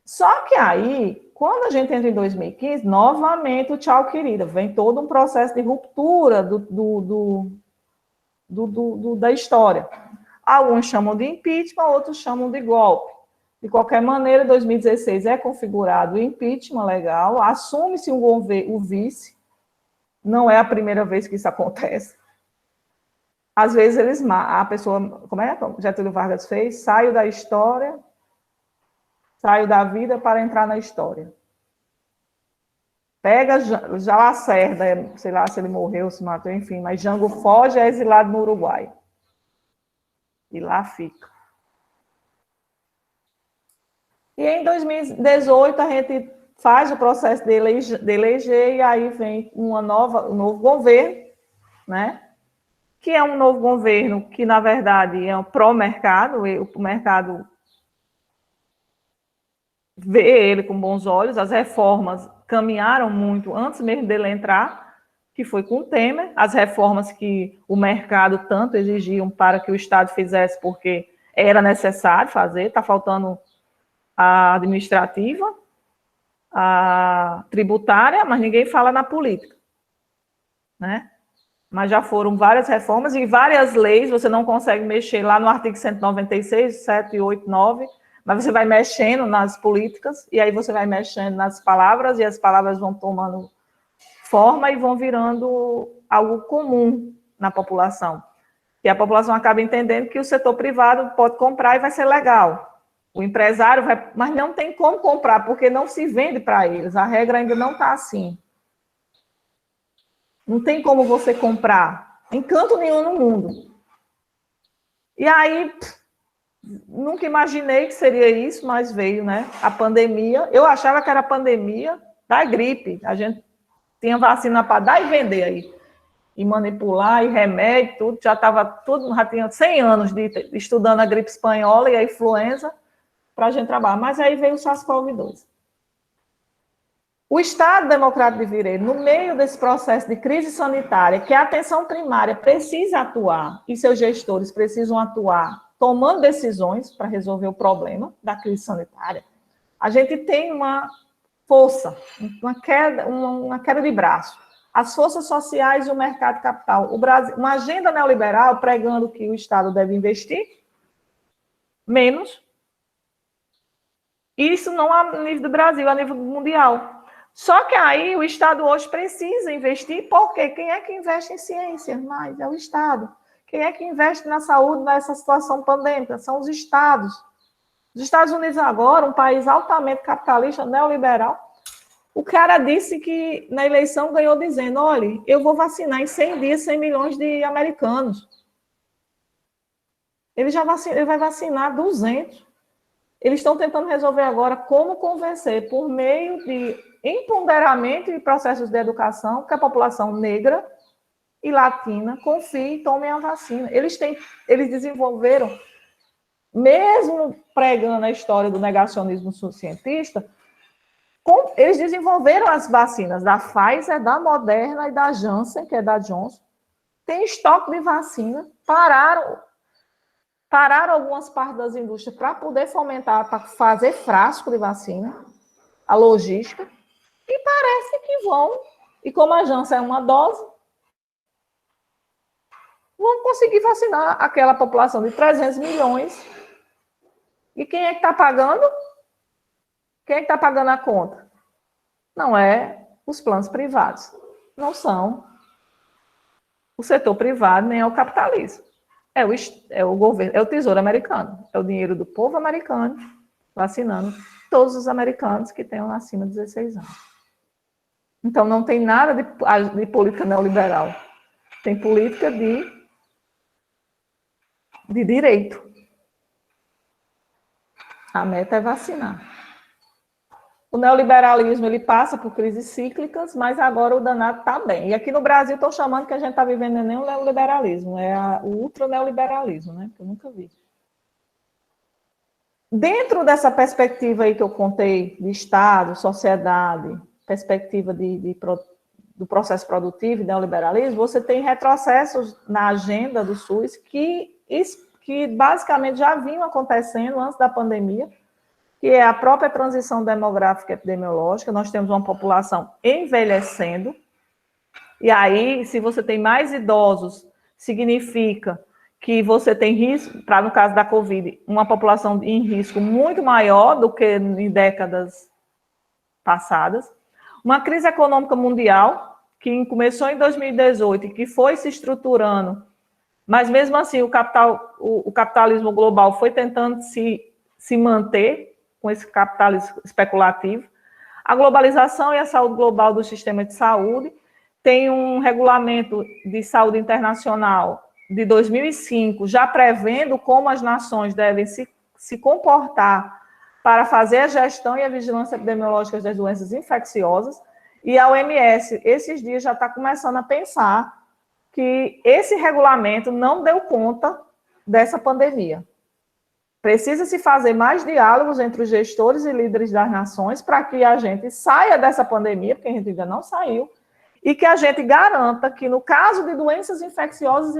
Só que aí, quando a gente entra em 2015, novamente o tchau, querida, vem todo um processo de ruptura da história. Alguns chamam de impeachment, outros chamam de golpe. De qualquer maneira, 2016 é configurado o impeachment legal, assume-se o vice, não é a primeira vez que isso acontece. Às vezes a pessoa, como Getúlio Vargas fez, saio da história, saio da vida para entrar na história. Pega já Lacerda, sei lá se ele morreu, se matou, enfim, mas Jango foge, é exilado no Uruguai. E lá fica. E em 2018 a gente faz o processo de eleger e aí vem um novo governo, né? Que é um novo governo que, na verdade, é um pró-mercado, o mercado vê ele com bons olhos, as reformas caminharam muito antes mesmo dele entrar, que foi com o Temer, as reformas que o mercado tanto exigiam para que o Estado fizesse, porque era necessário fazer, está faltando a administrativa, a tributária, mas ninguém fala na política. né? Mas já foram várias reformas e várias leis, você não consegue mexer lá no artigo 196, 7, 8, 9, mas você vai mexendo nas políticas, e aí você vai mexendo nas palavras, e as palavras vão tomando forma e vão virando algo comum na população. E a população acaba entendendo que o setor privado pode comprar e vai ser legal. O empresário vai, mas não tem como comprar, porque não se vende para eles. A regra ainda não está assim. Não tem como você comprar em canto nenhum no mundo. E aí, nunca imaginei que seria isso, mas veio, né? A pandemia. Eu achava que era a pandemia da gripe. A gente tinha vacina para dar e vender aí. E manipular, e remédio, tudo. Já estava tudo, já tinha 100 anos de estudando a gripe espanhola e a influenza para a gente trabalhar. Mas aí veio o SARS-CoV-2. O Estado Democrático de Direito, no meio desse processo de crise sanitária, que a atenção primária precisa atuar, e seus gestores precisam atuar, tomando decisões para resolver o problema da crise sanitária, a gente tem uma força, uma queda de braço. As forças sociais e o mercado de capital. O Brasil, uma agenda neoliberal pregando que o Estado deve investir menos. Isso não a nível do Brasil, a nível mundial. Só que aí o Estado hoje precisa investir, porque quem é que investe em ciência? Mais é o Estado. Quem é que investe na saúde nessa situação pandêmica? São os Estados. Os Estados Unidos agora, um país altamente capitalista, neoliberal, o cara disse que na eleição ganhou dizendo, olha, eu vou vacinar em 100 dias 100 milhões de americanos. Ele vai vacinar 200. Eles estão tentando resolver agora como convencer, por meio de empoderamento e processos de educação, que a população negra e latina confie e tome a vacina. Eles desenvolveram, mesmo pregando a história do negacionismo cientista, eles desenvolveram as vacinas da Pfizer, da Moderna e da Janssen, que é da Johnson. Tem estoque de vacina, pararam algumas partes das indústrias para poder fomentar, para fazer frasco de vacina, a logística, e parece que vão, e como a Janssen é uma dose, vão conseguir vacinar aquela população de 300 milhões. E quem é que está pagando? Quem é que está pagando a conta? Não é os planos privados. Não são o setor privado, nem é o capitalismo. É o governo, é o tesouro americano. É o dinheiro do povo americano vacinando todos os americanos que tenham acima de 16 anos. Então, não tem nada de política neoliberal. Tem política de direito. A meta é vacinar. O neoliberalismo, ele passa por crises cíclicas, mas agora o danado está bem. E aqui no Brasil estão chamando que a gente está vivendo nem o neoliberalismo, é o ultra-neoliberalismo, né? Que eu nunca vi. Dentro dessa perspectiva aí que eu contei, de Estado, sociedade, perspectiva do processo produtivo e neoliberalismo, você tem retrocessos na agenda do SUS que basicamente já vinham acontecendo antes da pandemia, que é a própria transição demográfica e epidemiológica. Nós temos uma população envelhecendo, e aí, se você tem mais idosos, significa que você tem risco, para no caso da Covid, uma população em risco muito maior do que em décadas passadas. Uma crise econômica mundial, que começou em 2018 e que foi se estruturando, mas mesmo assim o capitalismo global foi tentando se manter com esse capitalismo especulativo. A globalização e a saúde global do sistema de saúde tem um regulamento de saúde internacional de 2005, já prevendo como as nações devem se comportar para fazer a gestão e a vigilância epidemiológica das doenças infecciosas, e a OMS, esses dias, já está começando a pensar que esse regulamento não deu conta dessa pandemia. Precisa-se fazer mais diálogos entre os gestores e líderes das nações para que a gente saia dessa pandemia, porque a gente ainda não saiu, e que a gente garanta que, no caso de doenças infecciosas,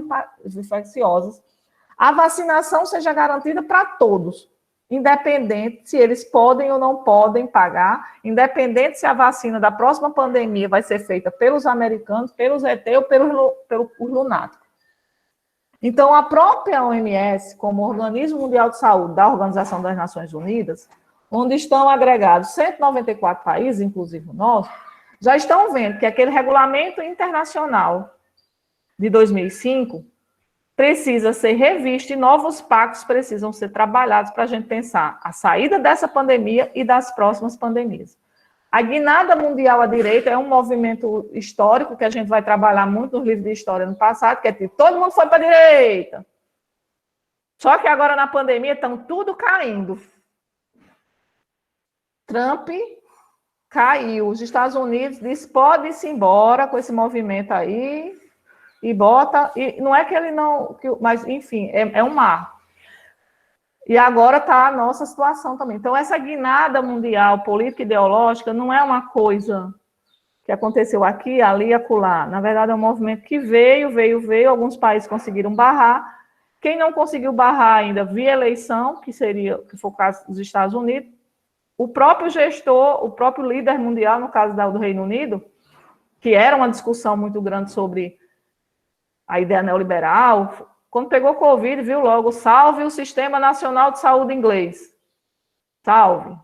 a vacinação seja garantida para todos. independente se eles podem ou não podem pagar, independente se a vacina da próxima pandemia vai ser feita pelos americanos, pelos ET ou pelos lunáticos. Então, a própria OMS, como Organismo Mundial de Saúde da Organização das Nações Unidas, onde estão agregados 194 países, inclusive o nosso, já estão vendo que aquele regulamento internacional de 2005 precisa ser revisto e novos pactos precisam ser trabalhados para a gente pensar a saída dessa pandemia e das próximas pandemias. A Guinada Mundial à Direita é um movimento histórico que a gente vai trabalhar muito nos livros de história no passado, que é tipo, todo mundo foi para a direita. Só que agora na pandemia estão tudo caindo. Trump caiu. Os Estados Unidos disse, pode-se embora com esse movimento aí, e bota, e não é que ele não, mas enfim, é um marco. E agora está a nossa situação também. Então, essa guinada mundial, política e ideológica, não é uma coisa que aconteceu aqui, ali e acolá. Na verdade, é um movimento que veio, alguns países conseguiram barrar. Quem não conseguiu barrar ainda via eleição, que foi o caso dos Estados Unidos, o próprio gestor, o próprio líder mundial, no caso do Reino Unido, que era uma discussão muito grande sobre a ideia neoliberal, quando pegou Covid, viu logo, salve o Sistema Nacional de Saúde inglês. Salve.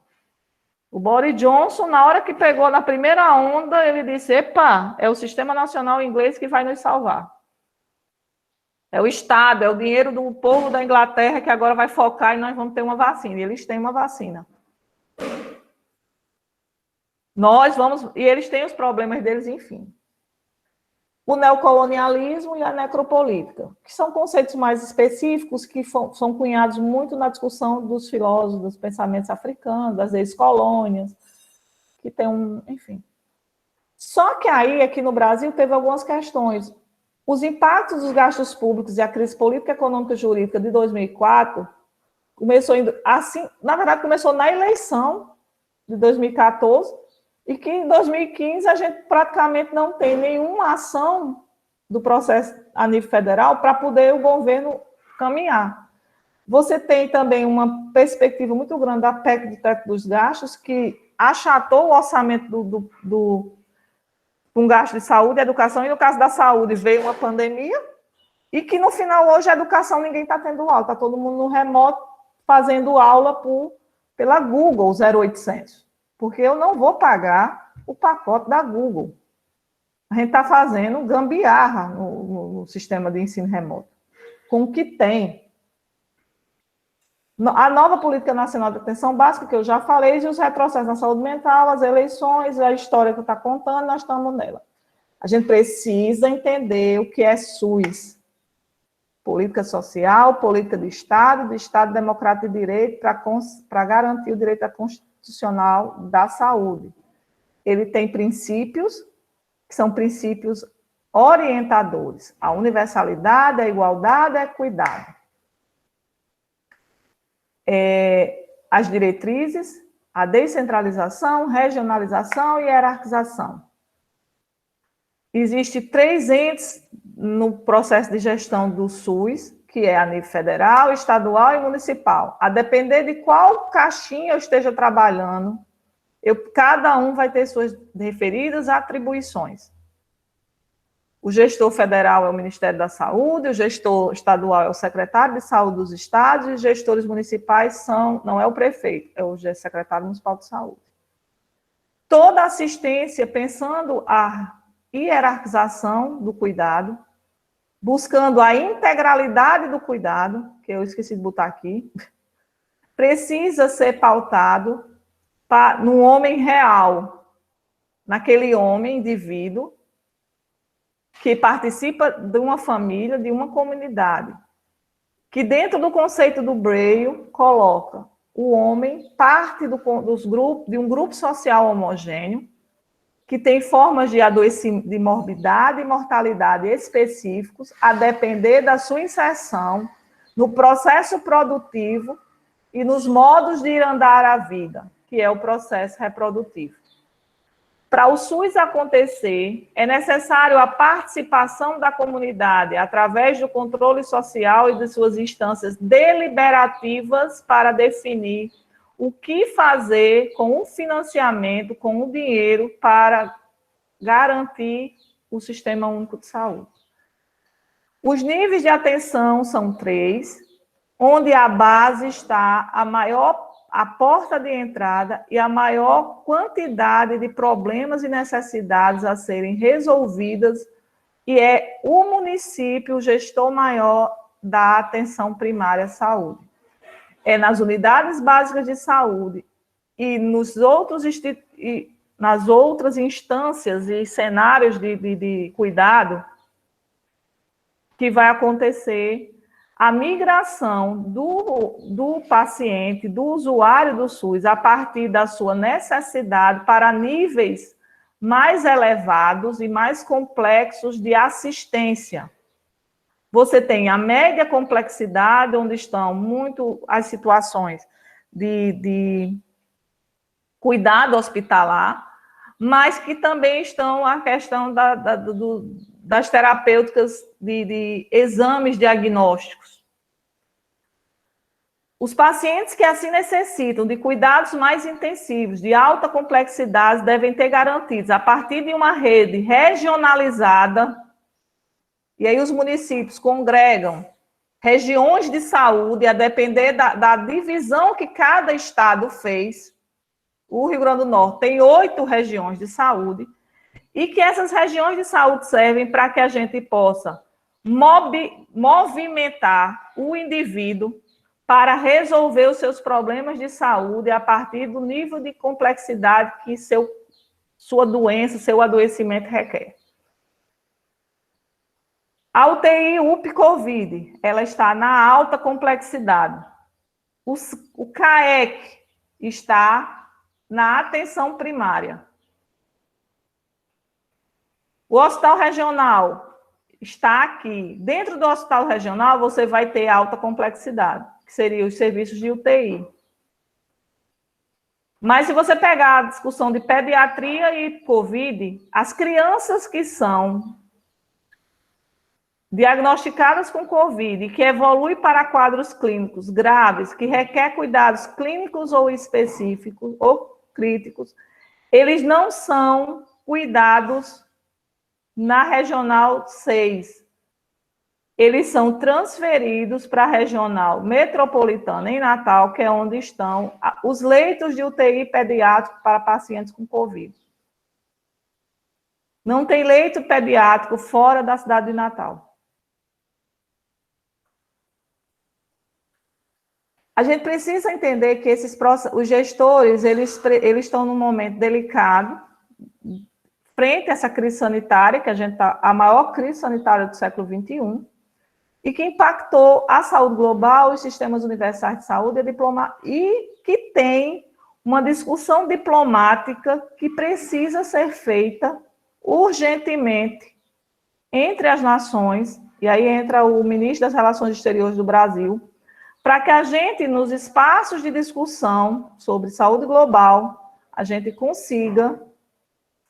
O Boris Johnson, na hora que pegou na primeira onda, ele disse, epa, é o Sistema Nacional inglês que vai nos salvar. É o Estado, é o dinheiro do povo da Inglaterra que agora vai focar e nós vamos ter uma vacina. E eles têm uma vacina. E eles têm os problemas deles, enfim. O neocolonialismo e a necropolítica, que são conceitos mais específicos que são cunhados muito na discussão dos filósofos, dos pensamentos africanos, das ex-colônias, que tem enfim. Só que aí, aqui no Brasil, teve algumas questões. Os impactos dos gastos públicos e a crise política, econômica e jurídica de 2004 começou assim, na verdade, começou na eleição de 2014, e que em 2015 a gente praticamente não tem nenhuma ação do processo a nível federal para poder o governo caminhar. Você tem também uma perspectiva muito grande da PEC do teto dos gastos, que achatou o orçamento um gasto de saúde e educação, e no caso da saúde veio uma pandemia, e que no final hoje a educação ninguém está tendo aula, está todo mundo no remoto fazendo aula pela Google 0800. Porque eu não vou pagar o pacote da Google. A gente está fazendo gambiarra no sistema de ensino remoto, com o que tem. A nova Política Nacional de Atenção Básica, que eu já falei, e os retrocessos na saúde mental, as eleições, a história que está contando, nós estamos nela. A gente precisa entender o que é SUS. Política social, política de Estado democrático de direito, para garantir o direito à constitucional da saúde. Ele tem princípios, que são princípios orientadores. A universalidade, a igualdade, a equidade. As diretrizes, a descentralização, regionalização e hierarquização. Existem 3 entes no processo de gestão do SUS, que é a nível federal, estadual e municipal. A depender de qual caixinha eu esteja trabalhando, cada um vai ter suas referidas atribuições. O gestor federal é o Ministério da Saúde, o gestor estadual é o secretário de saúde dos estados, e os gestores municipais não é o prefeito, é o secretário municipal de saúde. Toda assistência, pensando a hierarquização do cuidado, buscando a integralidade do cuidado, que eu esqueci de botar aqui, precisa ser pautado no homem real, naquele homem, indivíduo, que participa de uma família, de uma comunidade, que dentro do conceito do Braille coloca o homem parte de um grupo social homogêneo, que tem formas de adoecimento, de morbidade e mortalidade específicos, a depender da sua inserção no processo produtivo e nos modos de ir andar a vida, que é o processo reprodutivo. Para o SUS acontecer, é necessário a participação da comunidade através do controle social e de suas instâncias deliberativas para definir o que fazer com o financiamento, com o dinheiro para garantir o Sistema Único de Saúde. Os níveis de atenção são 3, onde a base está a porta de entrada e a maior quantidade de problemas e necessidades a serem resolvidas, e é o município o gestor maior da atenção primária à saúde. É nas unidades básicas de saúde e nas outras instâncias e cenários de cuidado que vai acontecer a migração do paciente, do usuário do SUS, a partir da sua necessidade para níveis mais elevados e mais complexos de assistência. Você tem a média complexidade, onde estão muito as situações de cuidado hospitalar, mas que também estão a questão das terapêuticas de exames diagnósticos. Os pacientes que assim necessitam de cuidados mais intensivos, de alta complexidade, devem ter garantidos, a partir de uma rede regionalizada, e aí os municípios congregam regiões de saúde, a depender da divisão que cada estado fez. O Rio Grande do Norte tem 8 regiões de saúde, e que essas regiões de saúde servem para que a gente possa movimentar o indivíduo para resolver os seus problemas de saúde a partir do nível de complexidade que sua doença, seu adoecimento requer. A UTI UP-Covid, ela está na alta complexidade. O CAEC está na atenção primária. O hospital regional está aqui. Dentro do hospital regional, você vai ter alta complexidade, que seriam os serviços de UTI. Mas se você pegar a discussão de pediatria e Covid, as crianças que são diagnosticadas com Covid, que evoluem para quadros clínicos graves, que requer cuidados clínicos ou específicos, ou críticos, eles não são cuidados na Regional 6. Eles são transferidos para a Regional Metropolitana, em Natal, que é onde estão os leitos de UTI pediátrico para pacientes com Covid. Não tem leito pediátrico fora da cidade de Natal. A gente precisa entender que os gestores, eles estão num momento delicado, frente a essa crise sanitária, que a maior crise sanitária do século XXI, e que impactou a saúde global, os sistemas universais de saúde e que tem uma discussão diplomática que precisa ser feita urgentemente entre as nações, e aí entra o ministro das Relações Exteriores do Brasil, para que a gente, nos espaços de discussão sobre saúde global, a gente consiga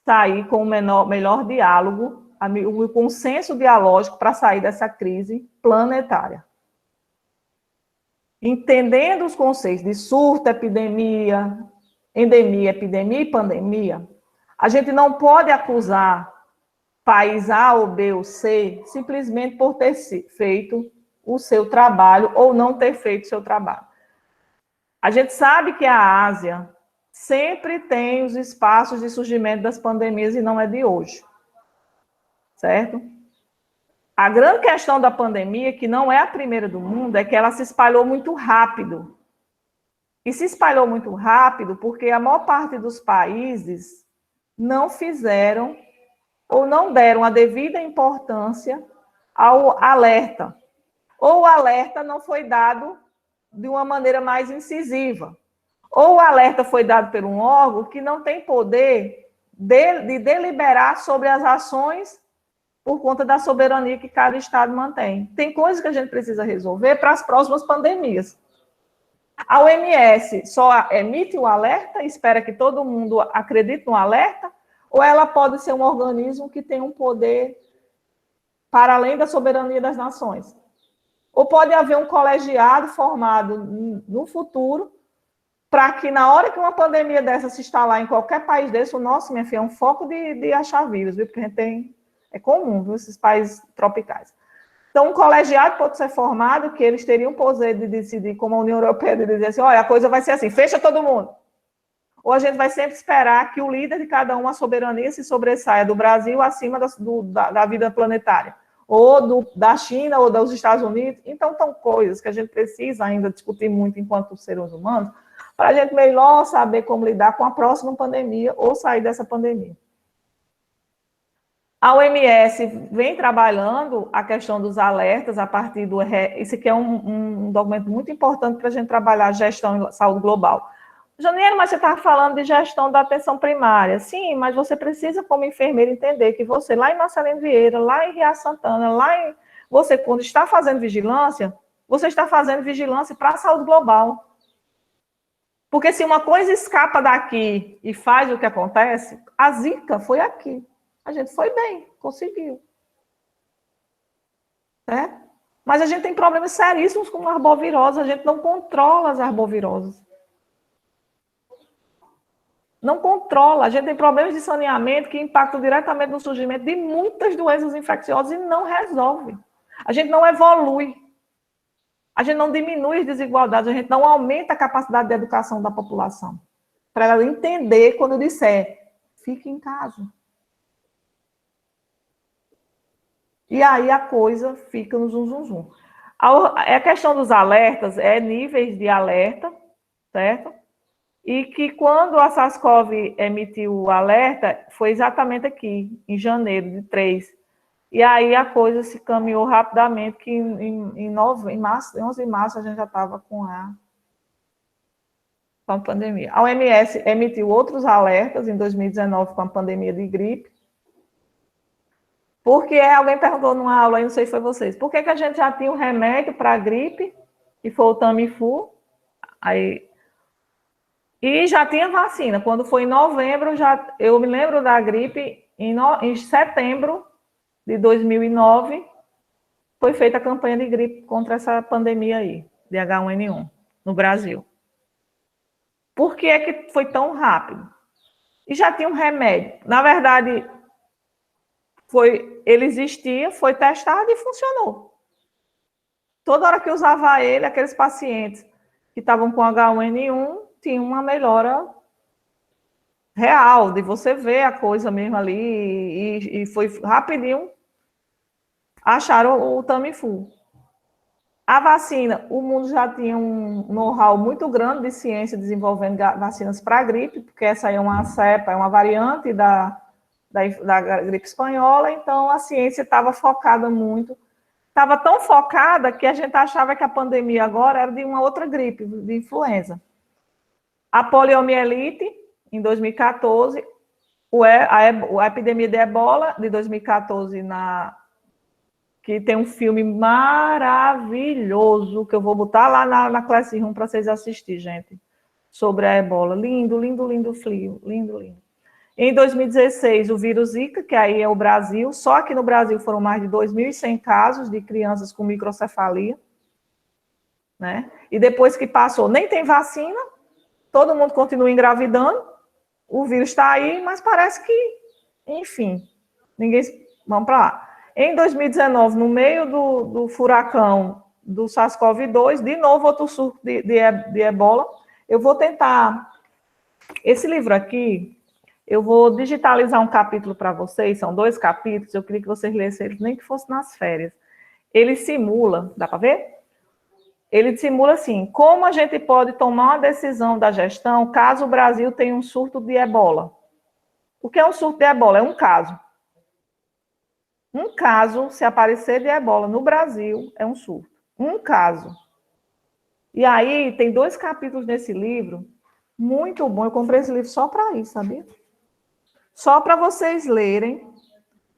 sair com o melhor diálogo, o consenso dialógico para sair dessa crise planetária. Entendendo os conceitos de surto, epidemia, endemia, epidemia e pandemia, a gente não pode acusar país A ou B ou C simplesmente por ter feito o seu trabalho ou não ter feito o seu trabalho. A gente sabe que a Ásia sempre tem os espaços de surgimento das pandemias e não é de hoje, certo? A grande questão da pandemia, que não é a primeira do mundo, é que ela se espalhou muito rápido. E se espalhou muito rápido porque a maior parte dos países não fizeram ou não deram a devida importância ao alerta. Ou o alerta não foi dado de uma maneira mais incisiva. Ou o alerta foi dado por um órgão que não tem poder de deliberar sobre as ações por conta da soberania que cada estado mantém. Tem coisas que a gente precisa resolver para as próximas pandemias. A OMS só emite o alerta, espera que todo mundo acredite no alerta, ou ela pode ser um organismo que tem um poder para além da soberania das nações. Ou pode haver um colegiado formado no futuro para que, na hora que uma pandemia dessa se instalar em qualquer país desse, o nosso, minha filha, é um foco de achar vírus, viu? Porque a gente tem... É comum, viu? Esses países tropicais. Então, um colegiado pode ser formado que eles teriam o poder de decidir, como a União Europeia, de dizer assim, olha, a coisa vai ser assim, fecha todo mundo. Ou a gente vai sempre esperar que o líder de cada um, a soberania, se sobressaia do Brasil acima da vida planetária. Ou da China, ou dos Estados Unidos. Então, são coisas que a gente precisa ainda discutir muito enquanto seres humanos, para a gente melhor saber como lidar com a próxima pandemia ou sair dessa pandemia. A OMS vem trabalhando a questão dos alertas a partir do... Isso aqui é um documento muito importante para a gente trabalhar a gestão em saúde global. Janeiro, mas você estava falando de gestão da atenção primária. Sim, mas você precisa, como enfermeira, entender que você, lá em Marcelino Vieira, lá em Riacho Santana, você, quando está fazendo vigilância, você está fazendo vigilância para a saúde global. Porque se uma coisa escapa daqui e faz o que acontece, a Zika foi aqui. A gente foi bem, conseguiu. Certo? Mas a gente tem problemas seríssimos com arbovirose, a gente não controla as arboviroses. Não controla, a gente tem problemas de saneamento que impactam diretamente no surgimento de muitas doenças infecciosas e não resolve. A gente não evolui. A gente não diminui as desigualdades, a gente não aumenta a capacidade de educação da população. Para ela entender quando eu disser, fique em casa. E aí a coisa fica no zum, zum, zum. A questão dos alertas é níveis de alerta, certo? E que quando a SARS-CoV emitiu o alerta, foi exatamente aqui, em janeiro de 3. E aí a coisa se caminhou rapidamente, que em 11 de março a gente já estava com a pandemia. A OMS emitiu outros alertas em 2019 com a pandemia de gripe. Porque alguém perguntou numa aula, aí não sei se foi vocês, por que a gente já tinha um remédio para a gripe, que foi o Tamiflu, e já tinha vacina. Quando foi em novembro, eu me lembro da gripe, em setembro de 2009, foi feita a campanha de gripe contra essa pandemia aí, de H1N1, no Brasil. Por que é que foi tão rápido? E já tinha um remédio. Na verdade, ele existia, foi testado e funcionou. Toda hora que usava ele, aqueles pacientes que estavam com H1N1 tinham uma melhora real, de você ver a coisa mesmo ali, e foi rapidinho, acharam o Tamiflu. A vacina, o mundo já tinha um know-how muito grande de ciência desenvolvendo vacinas para a gripe, porque essa aí é uma cepa, é uma variante da gripe espanhola, então a ciência estava focada muito. Estava tão focada que a gente achava que a pandemia agora era de uma outra gripe, de influenza. A poliomielite, em 2014, a epidemia de ebola, de 2014, que tem um filme maravilhoso, que eu vou botar lá na Classroom para vocês assistirem, gente, sobre a ebola. Lindo, lindo, lindo, frio, lindo, lindo. Em 2016, o vírus Zika, que aí é o Brasil, só aqui no Brasil foram mais de 2.100 casos de crianças com microcefalia, né? E depois que passou, nem tem vacina, todo mundo continua engravidando, o vírus está aí, mas parece que, enfim, vamos para lá. Em 2019, no meio do furacão do SARS-CoV-2, de novo outro surto de ebola, eu vou tentar, esse livro aqui, eu vou digitalizar um capítulo para vocês, são 2 capítulos, eu queria que vocês lessem eles, nem que fosse nas férias. Ele simula, dá para ver? Ele simula assim, como a gente pode tomar uma decisão da gestão caso o Brasil tenha um surto de ebola. O que é um surto de ebola? É um caso. Um caso, se aparecer de ebola no Brasil, é um surto. Um caso. E aí, tem 2 capítulos nesse livro, muito bom. Eu comprei esse livro só para isso, sabia? Só para vocês lerem.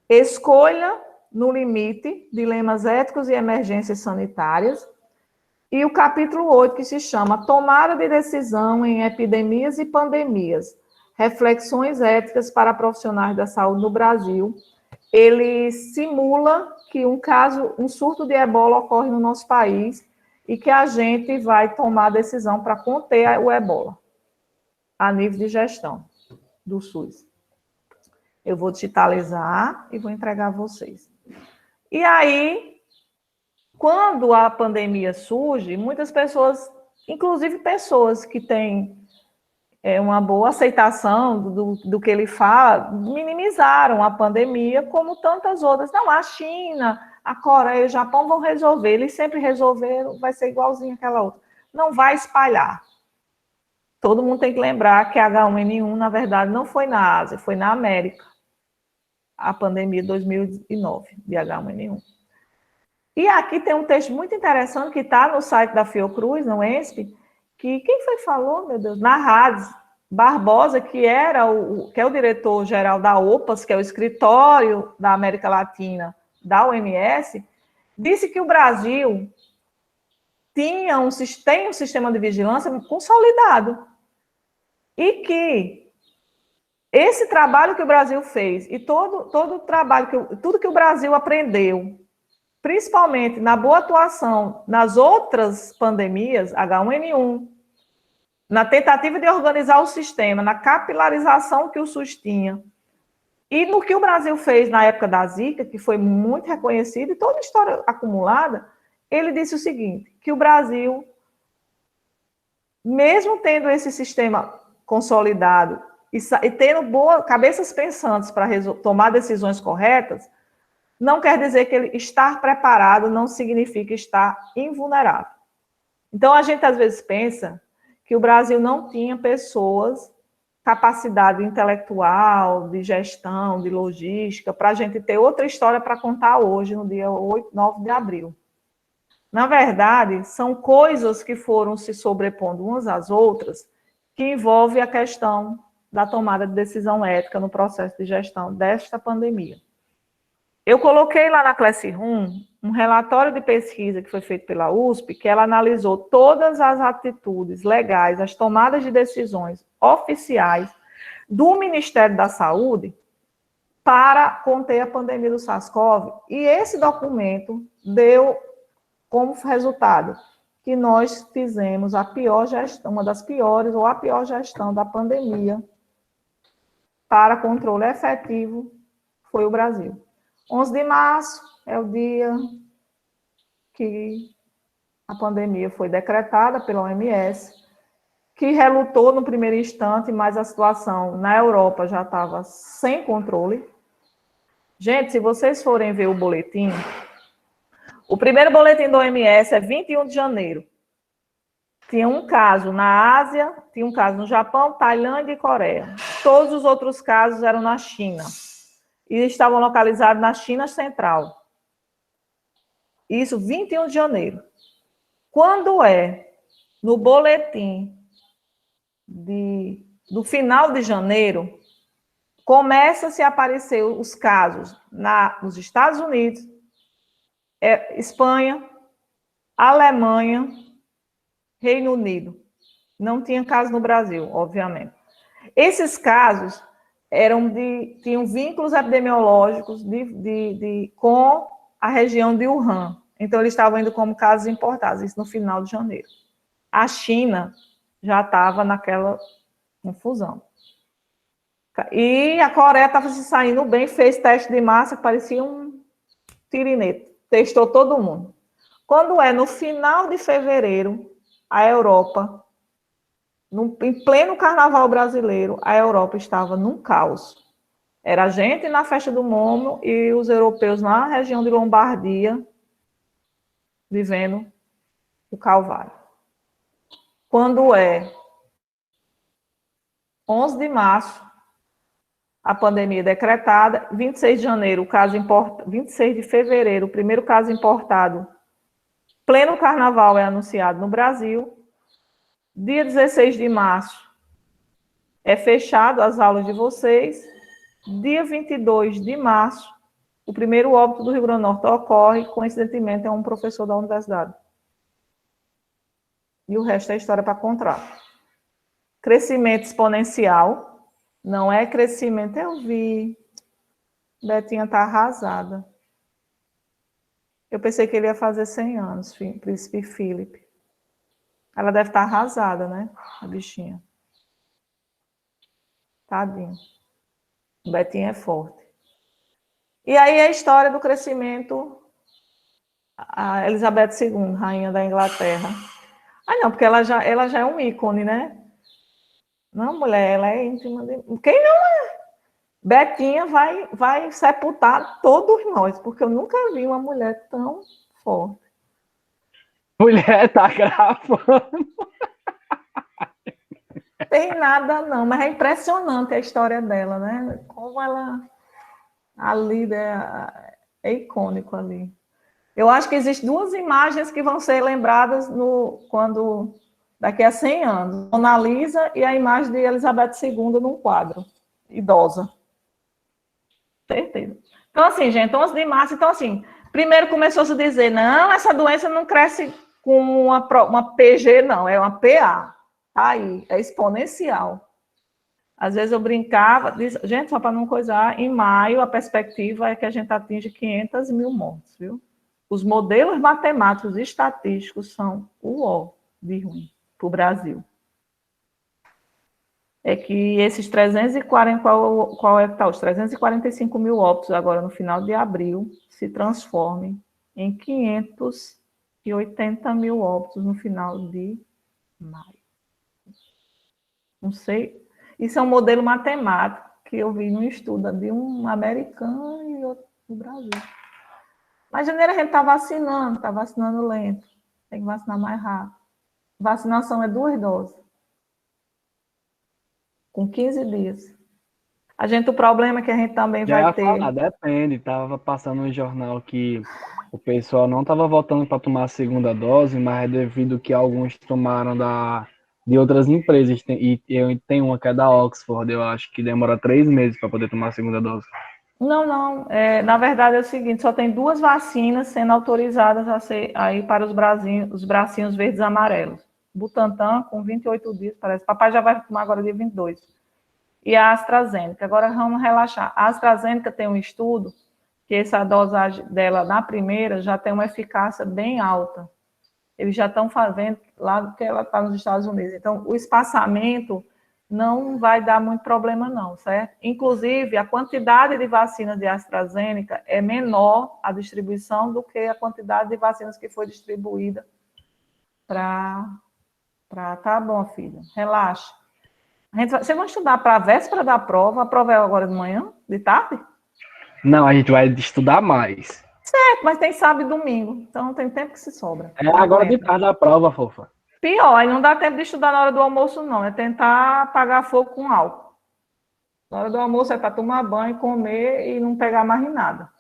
Escolha no limite, dilemas éticos e emergências sanitárias. E o capítulo 8, que se chama Tomada de Decisão em Epidemias e Pandemias. Reflexões Éticas para Profissionais da Saúde no Brasil. Ele simula que um surto de ebola ocorre no nosso país e que a gente vai tomar decisão para conter o ebola a nível de gestão do SUS. Eu vou digitalizar e vou entregar a vocês. E aí, quando a pandemia surge, muitas pessoas, inclusive pessoas que têm uma boa aceitação do que ele fala, minimizaram a pandemia, como tantas outras. Não, a China, a Coreia e o Japão vão resolver, eles sempre resolveram, vai ser igualzinho àquela outra. Não vai espalhar. Todo mundo tem que lembrar que a H1N1, na verdade, não foi na Ásia, foi na América. A pandemia de 2009, de H1N1. E aqui tem um texto muito interessante que está no site da Fiocruz, no ENSP, que quem foi que falou, meu Deus? Narrades Barbosa, que é o diretor-geral da OPAS, que é o escritório da América Latina da OMS, disse que o Brasil tem um sistema de vigilância consolidado. E que esse trabalho que o Brasil fez e todo o trabalho, tudo que o Brasil aprendeu, principalmente na boa atuação nas outras pandemias, H1N1, na tentativa de organizar o sistema, na capilarização que o SUS tinha, e no que o Brasil fez na época da Zika, que foi muito reconhecido, e toda a história acumulada, ele disse o seguinte, que o Brasil, mesmo tendo esse sistema consolidado e tendo cabeças pensantes para tomar decisões corretas, não quer dizer que ele estar preparado não significa estar invulnerável. Então, a gente às vezes pensa que o Brasil não tinha pessoas, capacidade intelectual, de gestão, de logística, para a gente ter outra história para contar hoje, no dia 9 de abril. Na verdade, são coisas que foram se sobrepondo umas às outras, que envolve a questão da tomada de decisão ética no processo de gestão desta pandemia. Eu coloquei lá na Classroom um relatório de pesquisa que foi feito pela USP, que ela analisou todas as atitudes legais, as tomadas de decisões oficiais do Ministério da Saúde para conter a pandemia do SARS-CoV. E esse documento deu como resultado que nós fizemos a pior gestão, uma das piores ou a pior gestão da pandemia para controle efetivo foi o Brasil. 11 de março é o dia que a pandemia foi decretada pela OMS, que relutou no primeiro instante, mas a situação na Europa já estava sem controle. Gente, se vocês forem ver o boletim, o primeiro boletim da OMS é 21 de janeiro. Tinha um caso na Ásia, tinha um caso no Japão, Tailândia e Coreia. Todos os outros casos eram na China. E estavam localizados na China Central. Isso, 21 de janeiro. Quando é no boletim do final de janeiro, começa-se a aparecer os casos nos Estados Unidos, Espanha, Alemanha, Reino Unido. Não tinha caso no Brasil, obviamente. Esses casos tinham vínculos epidemiológicos com a região de Wuhan. Então, eles estavam indo como casos importados, isso no final de janeiro. A China já estava naquela confusão. E a Coreia estava se saindo bem, fez teste de massa, que parecia um tirinete. Testou todo mundo. Quando no final de fevereiro, a Europa, em pleno carnaval brasileiro, a Europa estava num caos. Era a gente na festa do Momo e os europeus na região de Lombardia, vivendo o Calvário. Quando 11 de março, a pandemia decretada, 26 de janeiro, 26 de fevereiro, o primeiro caso importado, pleno carnaval é anunciado no Brasil. Dia 16 de março é fechado as aulas de vocês. Dia 22 de março, o primeiro óbito do Rio Grande do Norte ocorre, coincidentemente é um professor da universidade. E o resto é história para contar. Crescimento exponencial, Não é crescimento, eu vi. Betinha tá arrasada. Eu pensei que ele ia fazer 100 anos, Príncipe Felipe. Ela deve estar arrasada, né? A bichinha. Tadinho. Betinha é forte. E aí a história do crescimento, a Elizabeth II, rainha da Inglaterra. Ah, não, porque ela já é um ícone, né? Não, mulher, ela é íntima de... Quem não é? Betinha vai sepultar todos nós, porque eu nunca vi uma mulher tão forte. Mulher, tá gravando. Tem nada não, mas é impressionante a história dela, né? Como ela ali é icônico ali. Eu acho que existem duas imagens que vão ser lembradas quando daqui a 100 anos. Mona Lisa e a imagem de Elizabeth II num quadro, idosa. Certeza. Então, assim, gente, 11 de março, então, assim, primeiro começou a se dizer, não, essa doença não cresce com uma PG, não, é uma PA. Aí, é exponencial. Às vezes eu brincava, gente, só para não coisar, em maio a perspectiva é que a gente atinge 500 mil mortes, viu? Os modelos matemáticos e estatísticos são o ó de ruim para o Brasil. É que esses 340, qual é que está? Os 345 mil óbitos agora no final de abril se transformem em 580 mil óbitos no final de maio. Não sei. Isso é um modelo matemático que eu vi no estudo de um americano e outro do Brasil. Mas em janeiro a gente está vacinando lento. Tem que vacinar mais rápido. Vacinação é 2 doses. Com 15 dias. O problema é que a gente também Já vai ia ter... falar, depende. Tava passando no jornal que o pessoal não estava voltando para tomar a segunda dose, mas é devido que alguns tomaram de outras empresas. E tem uma que é da Oxford, eu acho, que demora 3 meses para poder tomar a segunda dose. Não. Na verdade é o seguinte, só tem 2 vacinas sendo autorizadas aí para os bracinhos verdes e amarelos. Butantan, com 28 dias, parece. Papai já vai tomar agora dia 22. E a AstraZeneca. Agora vamos relaxar. A AstraZeneca tem um estudo que essa dosagem dela na primeira já tem uma eficácia bem alta. Eles já estão fazendo lá que ela está nos Estados Unidos. Então, o espaçamento não vai dar muito problema, não, certo? Inclusive, a quantidade de vacinas de AstraZeneca é menor a distribuição do que a quantidade de vacinas que foi distribuída para. Tá bom, filha, relaxa. Vocês vão estudar para a véspera da prova? A prova é agora de manhã, de tarde? Não, a gente vai estudar mais. Certo, mas tem sábado e domingo, então tem tempo que se sobra. É agora de tarde a prova, fofa. Pior, aí não dá tempo de estudar na hora do almoço, não. É tentar apagar fogo com álcool. Na hora do almoço é para tomar banho, comer e não pegar mais em nada.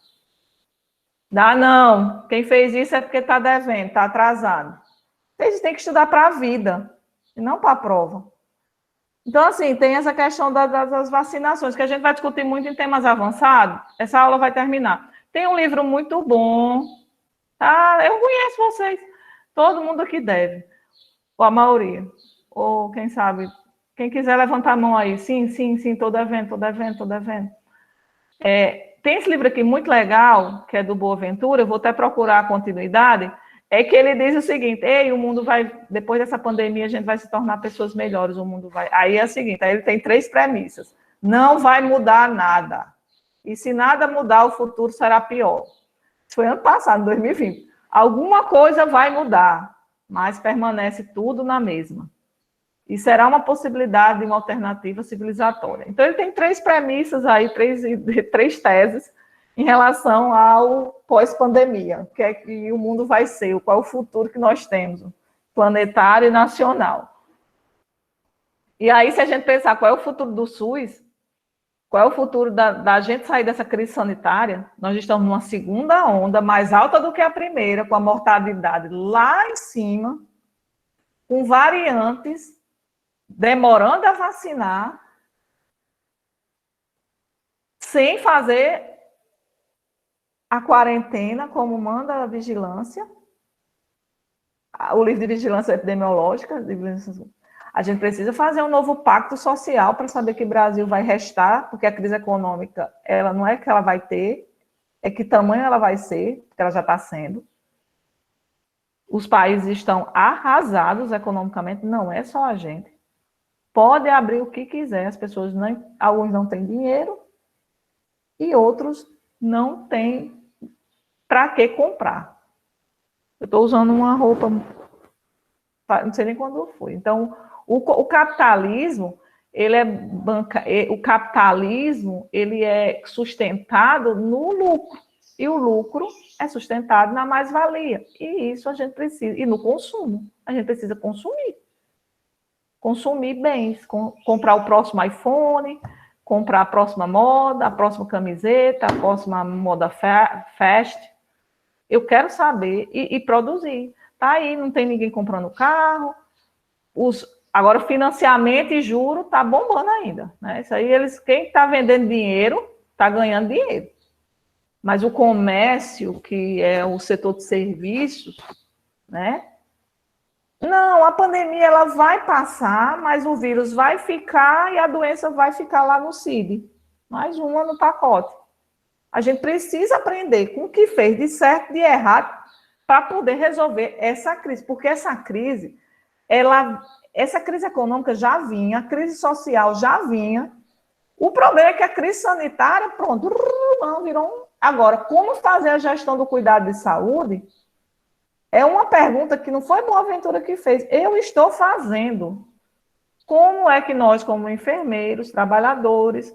Dá não. Quem fez isso é porque está devendo, está atrasado. Vocês têm que estudar para a vida, e não para a prova. Então, assim, tem essa questão das vacinações, que a gente vai discutir muito em temas avançados. Essa aula vai terminar. Tem um livro muito bom. Tá? Eu conheço vocês. Todo mundo aqui deve. Ou a maioria. Ou quem sabe, quem quiser levantar a mão aí. Sim, estou devendo. Tem esse livro aqui muito legal, que é do Boaventura, eu vou até procurar a continuidade, é que ele diz o seguinte, o mundo vai, depois dessa pandemia, a gente vai se tornar pessoas melhores, o mundo vai... Aí é o seguinte, aí ele tem 3 premissas. Não vai mudar nada. E se nada mudar, o futuro será pior. Isso foi ano passado, 2020. Alguma coisa vai mudar, mas permanece tudo na mesma. E será uma possibilidade de uma alternativa civilizatória. Então, ele tem 3 premissas aí, 3 teses em relação ao pós-pandemia, o que é que o mundo vai ser, qual é o futuro que nós temos, planetário e nacional. E aí, se a gente pensar qual é o futuro do SUS, qual é o futuro da gente sair dessa crise sanitária, nós estamos numa segunda onda, mais alta do que a primeira, com a mortalidade lá em cima, com variantes, demorando a vacinar, sem fazer a quarentena, como manda a vigilância, o livro de vigilância epidemiológica, A gente precisa fazer um novo pacto social para saber que o Brasil vai restar, porque a crise econômica, ela não é que ela vai ter, é que tamanho ela vai ser, porque ela já está sendo. Os países estão arrasados economicamente, não é só a gente. Pode abrir o que quiser, as pessoas alguns não têm dinheiro e outros não têm para que comprar. Eu estou usando uma roupa, não sei nem quando foi. Então, o capitalismo, o capitalismo, ele é sustentado no lucro. E o lucro é sustentado na mais-valia. E isso a gente precisa. E no consumo. A gente precisa consumir. Consumir bens. Comprar o próximo iPhone, comprar a próxima moda, a próxima camiseta, a próxima moda fast. Eu quero saber e produzir. Tá aí, não tem ninguém comprando carro. Agora, financiamento e juro tá bombando ainda. Né? Isso aí, quem está vendendo dinheiro, está ganhando dinheiro. Mas o comércio, que é o setor de serviços, né? Não, a pandemia ela vai passar, mas o vírus vai ficar e a doença vai ficar lá no CID. Mais uma no pacote. A gente precisa aprender com o que fez de certo e de errado para poder resolver essa crise. Porque essa crise econômica já vinha, a crise social já vinha. O problema é que a crise sanitária, pronto, virou um... Agora, como fazer a gestão do cuidado de saúde é uma pergunta que não foi Boaventura que fez. Eu estou fazendo. Como é que nós, como enfermeiros, trabalhadores,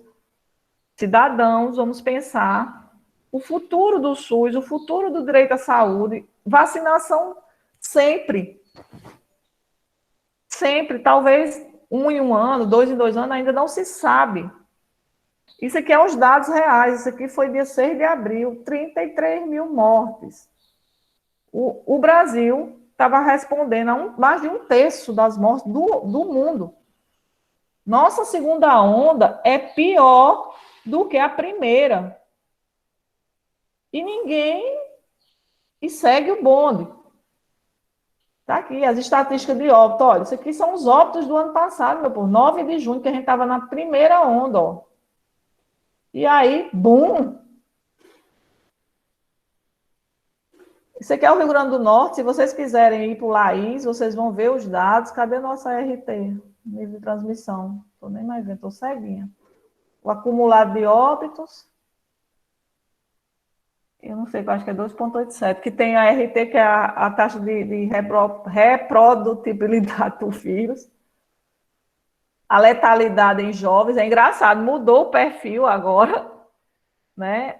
cidadãos, vamos pensar o futuro do SUS, o futuro do direito à saúde, vacinação sempre. Sempre, talvez 1 em 1 ano, 2 em 2 anos, ainda não se sabe. Isso aqui é os dados reais. Isso aqui foi dia 6 de abril, 33 mil mortes. O Brasil estava respondendo a mais de 1/3 das mortes do mundo. Nossa segunda onda é pior do que a primeira. E segue o bonde. Está aqui as estatísticas de óbito. Olha, isso aqui são os óbitos do ano passado, meu povo. 9 de junho, que a gente estava na primeira onda, ó. E aí, bum! Isso aqui é o Rio Grande do Norte. Se vocês quiserem ir para o Laís, vocês vão ver os dados. Cadê a nossa RT? Nível de transmissão. Estou nem mais vendo, estou ceguinha. O acumulado de óbitos. Eu não sei, eu acho que é 2,87. Que tem a RT, que é a taxa de reprodutibilidade do vírus. A letalidade em jovens. É engraçado, mudou o perfil agora, né?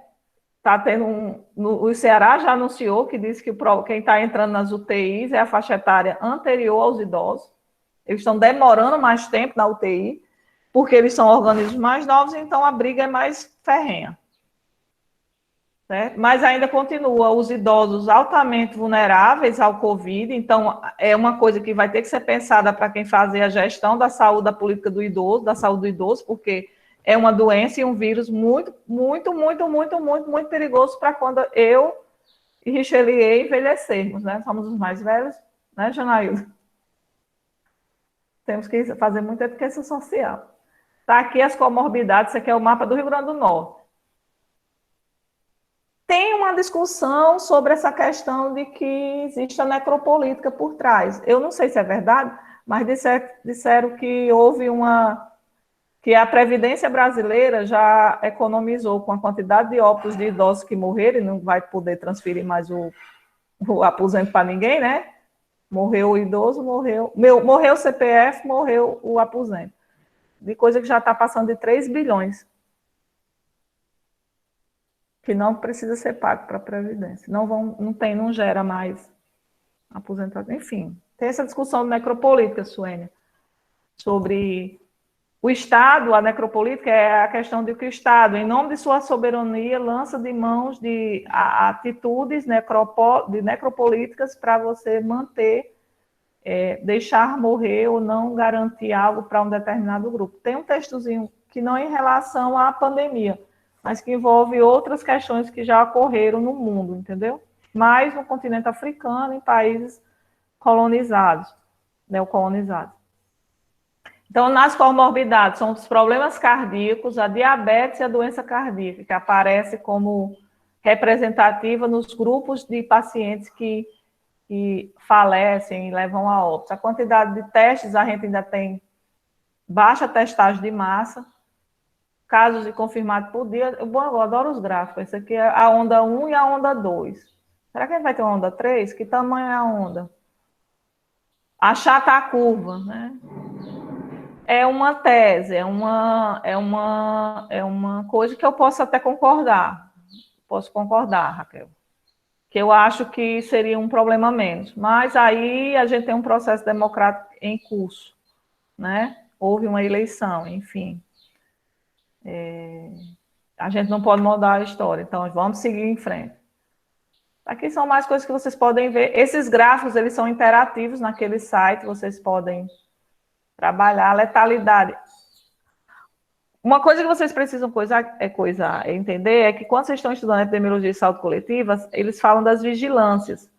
Tá tendo o Ceará já anunciou que diz que quem está entrando nas UTIs é a faixa etária anterior aos idosos. Eles estão demorando mais tempo na UTI, porque eles são organismos mais novos, então a briga é mais ferrenha. Certo? Mas ainda continua os idosos altamente vulneráveis ao Covid, então é uma coisa que vai ter que ser pensada para quem fazer a gestão da saúde, da política do idoso, da saúde do idoso, porque é uma doença e um vírus muito, muito, muito, muito, muito, muito perigoso para quando eu e Richelieu envelhecermos, né? Somos os mais velhos, né, Janaílda? Temos que fazer muita educação social. Está aqui as comorbidades, isso aqui é o mapa do Rio Grande do Norte. Tem uma discussão sobre essa questão de que existe a necropolítica por trás. Eu não sei se é verdade, mas disseram que houve que a Previdência brasileira já economizou com a quantidade de óbitos de idosos que morreram, e não vai poder transferir mais o aposento para ninguém, né? Morreu o idoso, morreu o CPF, morreu o aposento. De coisa que já está passando de 3 bilhões. Que não precisa ser pago para a Previdência. Não gera mais aposentadoria. Enfim, tem essa discussão necropolítica, Suênia, sobre o Estado, a necropolítica é a questão de que o Estado, em nome de sua soberania, lança de mãos de atitudes necropolíticas para você manter, deixar morrer ou não garantir algo para um determinado grupo. Tem um textozinho que não é em relação à pandemia, mas que envolve outras questões que já ocorreram no mundo, entendeu? Mais no continente africano, em países colonizados, neocolonizados. Então, nas comorbidades, são os problemas cardíacos, a diabetes e a doença cardíaca, que aparece como representativa nos grupos de pacientes que falecem e levam a óbito. A quantidade de testes, a gente ainda tem baixa testagem de massa, casos de confirmado por dia. Eu adoro os gráficos. Esse aqui é a onda 1 e a onda 2. Será que a gente vai ter uma onda 3? Que tamanho é a onda? Achata a curva, né? É uma tese, é uma coisa que eu posso até concordar. Posso concordar, Raquel. Que eu acho que seria um problema menos. Mas aí a gente tem um processo democrático em curso, né? Houve uma eleição, enfim. A gente não pode mudar a história, então vamos seguir em frente. Aqui são mais coisas que vocês podem ver. Esses gráficos, eles são interativos naquele site, vocês podem trabalhar. Letalidade. Uma coisa que vocês precisam entender é que quando vocês estão estudando epidemiologia e saúde coletiva, eles falam das vigilâncias.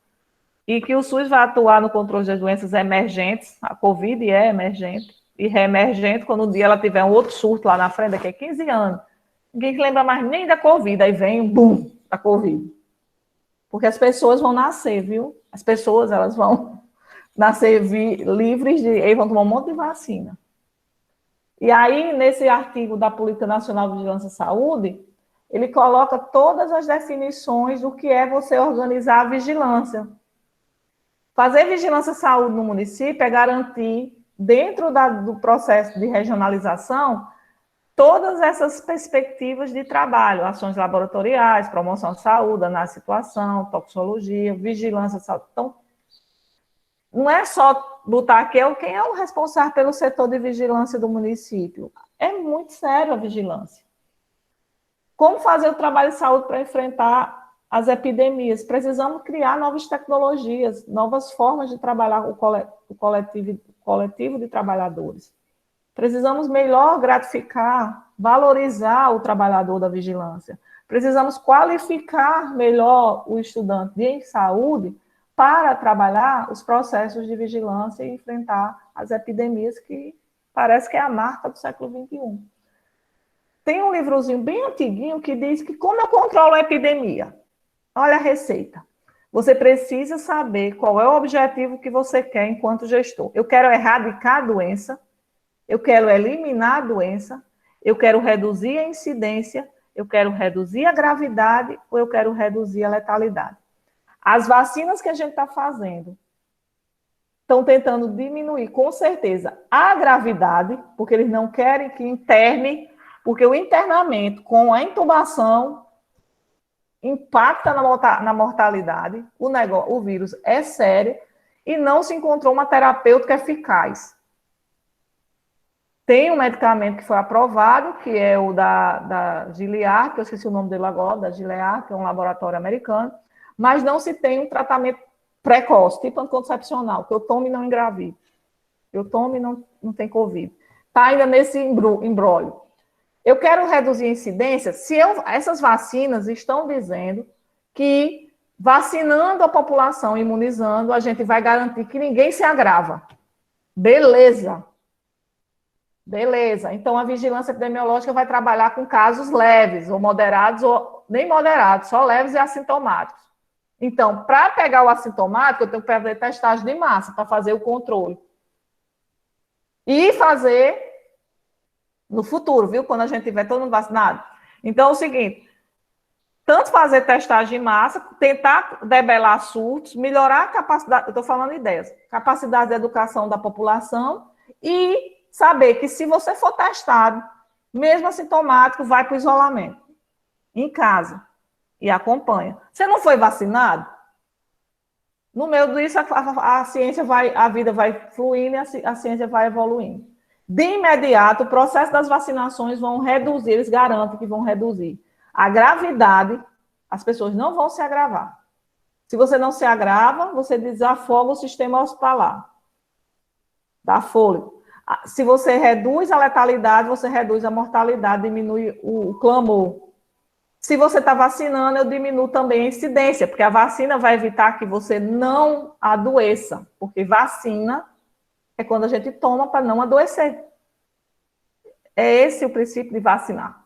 E que o SUS vai atuar no controle das doenças emergentes, a Covid é emergente, e reemergente quando um dia ela tiver um outro surto lá na frente, daqui a 15 anos. Ninguém se lembra mais nem da Covid, aí vem um boom da Covid. Porque as pessoas vão nascer, viu? As pessoas, elas vão nascer livres e vão tomar um monte de vacina. E aí, nesse artigo da Política Nacional de Vigilância e Saúde, ele coloca todas as definições do que é você organizar a vigilância. Fazer vigilância e saúde no município é garantir, dentro do processo de regionalização, todas essas perspectivas de trabalho, ações laboratoriais, promoção de saúde, análise de situação, toxicologia, vigilância de saúde. Então, não é só botar aqui quem é o responsável pelo setor de vigilância do município. É muito sério a vigilância. Como fazer o trabalho de saúde para enfrentar as epidemias? Precisamos criar novas tecnologias, novas formas de trabalhar o coletivo de trabalhadores. Precisamos melhor gratificar, valorizar o trabalhador da vigilância. Precisamos qualificar melhor o estudante de saúde para trabalhar os processos de vigilância e enfrentar as epidemias que parece que é a marca do século XXI. Tem um livrozinho bem antiguinho que diz que como eu controlo a epidemia? Olha a receita. Você precisa saber qual é o objetivo que você quer enquanto gestor. Eu quero erradicar a doença, eu quero eliminar a doença, eu quero reduzir a incidência, eu quero reduzir a gravidade ou eu quero reduzir a letalidade. As vacinas que a gente está fazendo estão tentando diminuir, com certeza, a gravidade, porque eles não querem que interne, porque o internamento com a intubação impacta na mortalidade, o vírus é sério e não se encontrou uma terapêutica eficaz. Tem um medicamento que foi aprovado, que é o da Gilead, que eu esqueci o nome dele agora, da Gilead, que é um laboratório americano, mas não se tem um tratamento precoce, tipo anticoncepcional, que eu tome e não engravido. Eu tomo e não tem Covid. Está ainda nesse imbróglio. Eu quero reduzir a incidência. Essas vacinas estão dizendo que vacinando a população, imunizando, a gente vai garantir que ninguém se agrava. Beleza. Beleza. Então, a vigilância epidemiológica vai trabalhar com casos leves, ou moderados, ou nem moderados, só leves e assintomáticos. Então, para pegar o assintomático, eu tenho que fazer testagem de massa para fazer o controle. E fazer no futuro, viu? Quando a gente tiver todo mundo vacinado. Então, é o seguinte, tanto fazer testagem de massa, tentar debelar surtos, melhorar a capacidade, eu estou falando ideias, capacidade de educação da população e saber que se você for testado, mesmo assintomático, vai para o isolamento, em casa. E acompanha. Você não foi vacinado? No meio disso, a ciência a vida vai fluindo e a ciência vai evoluindo. De imediato, o processo das vacinações vão reduzir, eles garantem que vão reduzir. A gravidade, as pessoas não vão se agravar. Se você não se agrava, você desafoga o sistema hospitalar. Dá fôlego. Se você reduz a letalidade, você reduz a mortalidade, diminui o clamor. Se você está vacinando, eu diminuo também a incidência, porque a vacina vai evitar que você não adoeça, porque vacina é quando a gente toma para não adoecer. É esse o princípio de vacinar.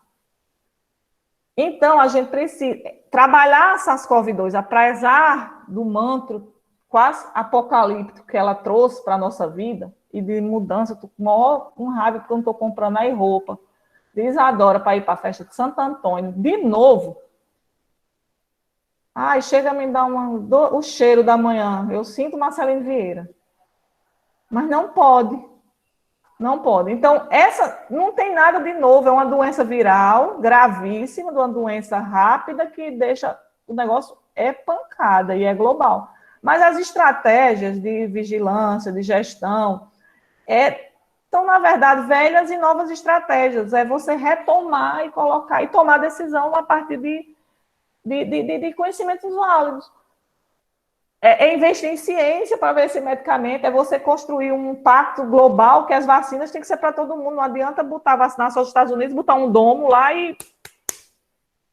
Então, a gente precisa trabalhar a SARS-CoV-2, apesar do mantra quase apocalíptico que ela trouxe para a nossa vida, e de mudança, estou com raiva porque eu não estou comprando aí roupa de Isadora para ir para a festa de Santo Antônio, de novo. Ai, chega a me dar o cheiro da manhã, eu sinto Marcelino Vieira. Mas não pode. Não pode. Então, essa não tem nada de novo, é uma doença viral, gravíssima, uma doença rápida que deixa o negócio é pancada e é global. Mas as estratégias de vigilância, de gestão, são, na verdade, velhas e novas estratégias. É você retomar e colocar e tomar decisão a partir de conhecimentos válidos. É investir em ciência para ver esse medicamento, é você construir um pacto global que as vacinas têm que ser para todo mundo. Não adianta vacinar só os Estados Unidos, botar um domo lá e...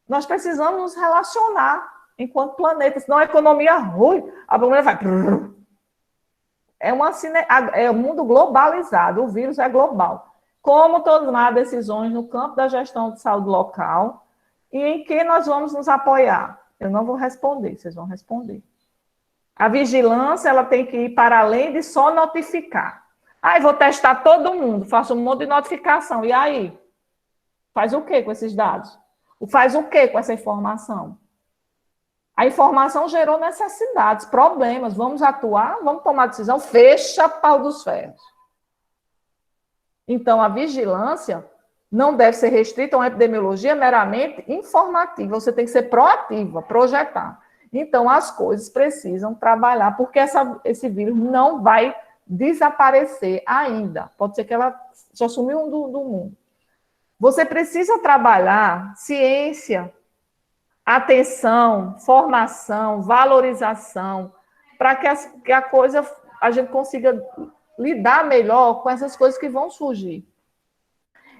Nós precisamos nos relacionar enquanto planeta, senão a economia ruim, a economia vai... É um mundo globalizado, o vírus é global. Como tomar decisões no campo da gestão de saúde local e em que nós vamos nos apoiar? Eu não vou responder, vocês vão responder. A vigilância, ela tem que ir para além de só notificar. Vou testar todo mundo, faço um monte de notificação. E aí? Faz o quê com esses dados? Faz o quê com essa informação? A informação gerou necessidades, problemas. Vamos atuar, vamos tomar decisão, fecha pau dos ferros. Então, a vigilância não deve ser restrita a uma epidemiologia meramente informativa. Você tem que ser proativa, projetar. Então, as coisas precisam trabalhar, porque esse vírus não vai desaparecer ainda. Pode ser que ela só sumiu do mundo. Você precisa trabalhar ciência, atenção, formação, valorização, para que a gente consiga lidar melhor com essas coisas que vão surgir.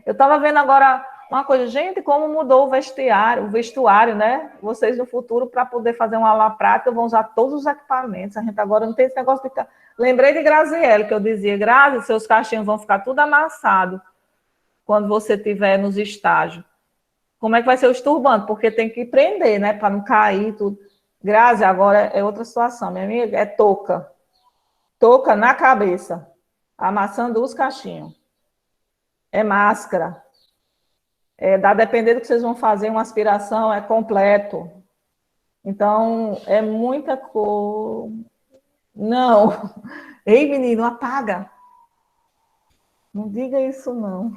Eu estava vendo agora uma coisa, gente, como mudou o vestuário, né? Vocês no futuro, para poder fazer uma aula prática, vão usar todos os equipamentos. A gente agora não tem esse negócio de... Lembrei de Graziele, que eu dizia, Grazi, seus cachinhos vão ficar tudo amassados quando você estiver nos estágios. Como é que vai ser os turbantes? Porque tem que prender, né? Para não cair tudo. Grazi, agora é outra situação, minha amiga, é touca. Touca na cabeça, amassando os cachinhos. É máscara. Dá depender do que vocês vão fazer, uma aspiração é completo. Então, é muita cor. Não. Ei, menino, apaga. Não diga isso, não.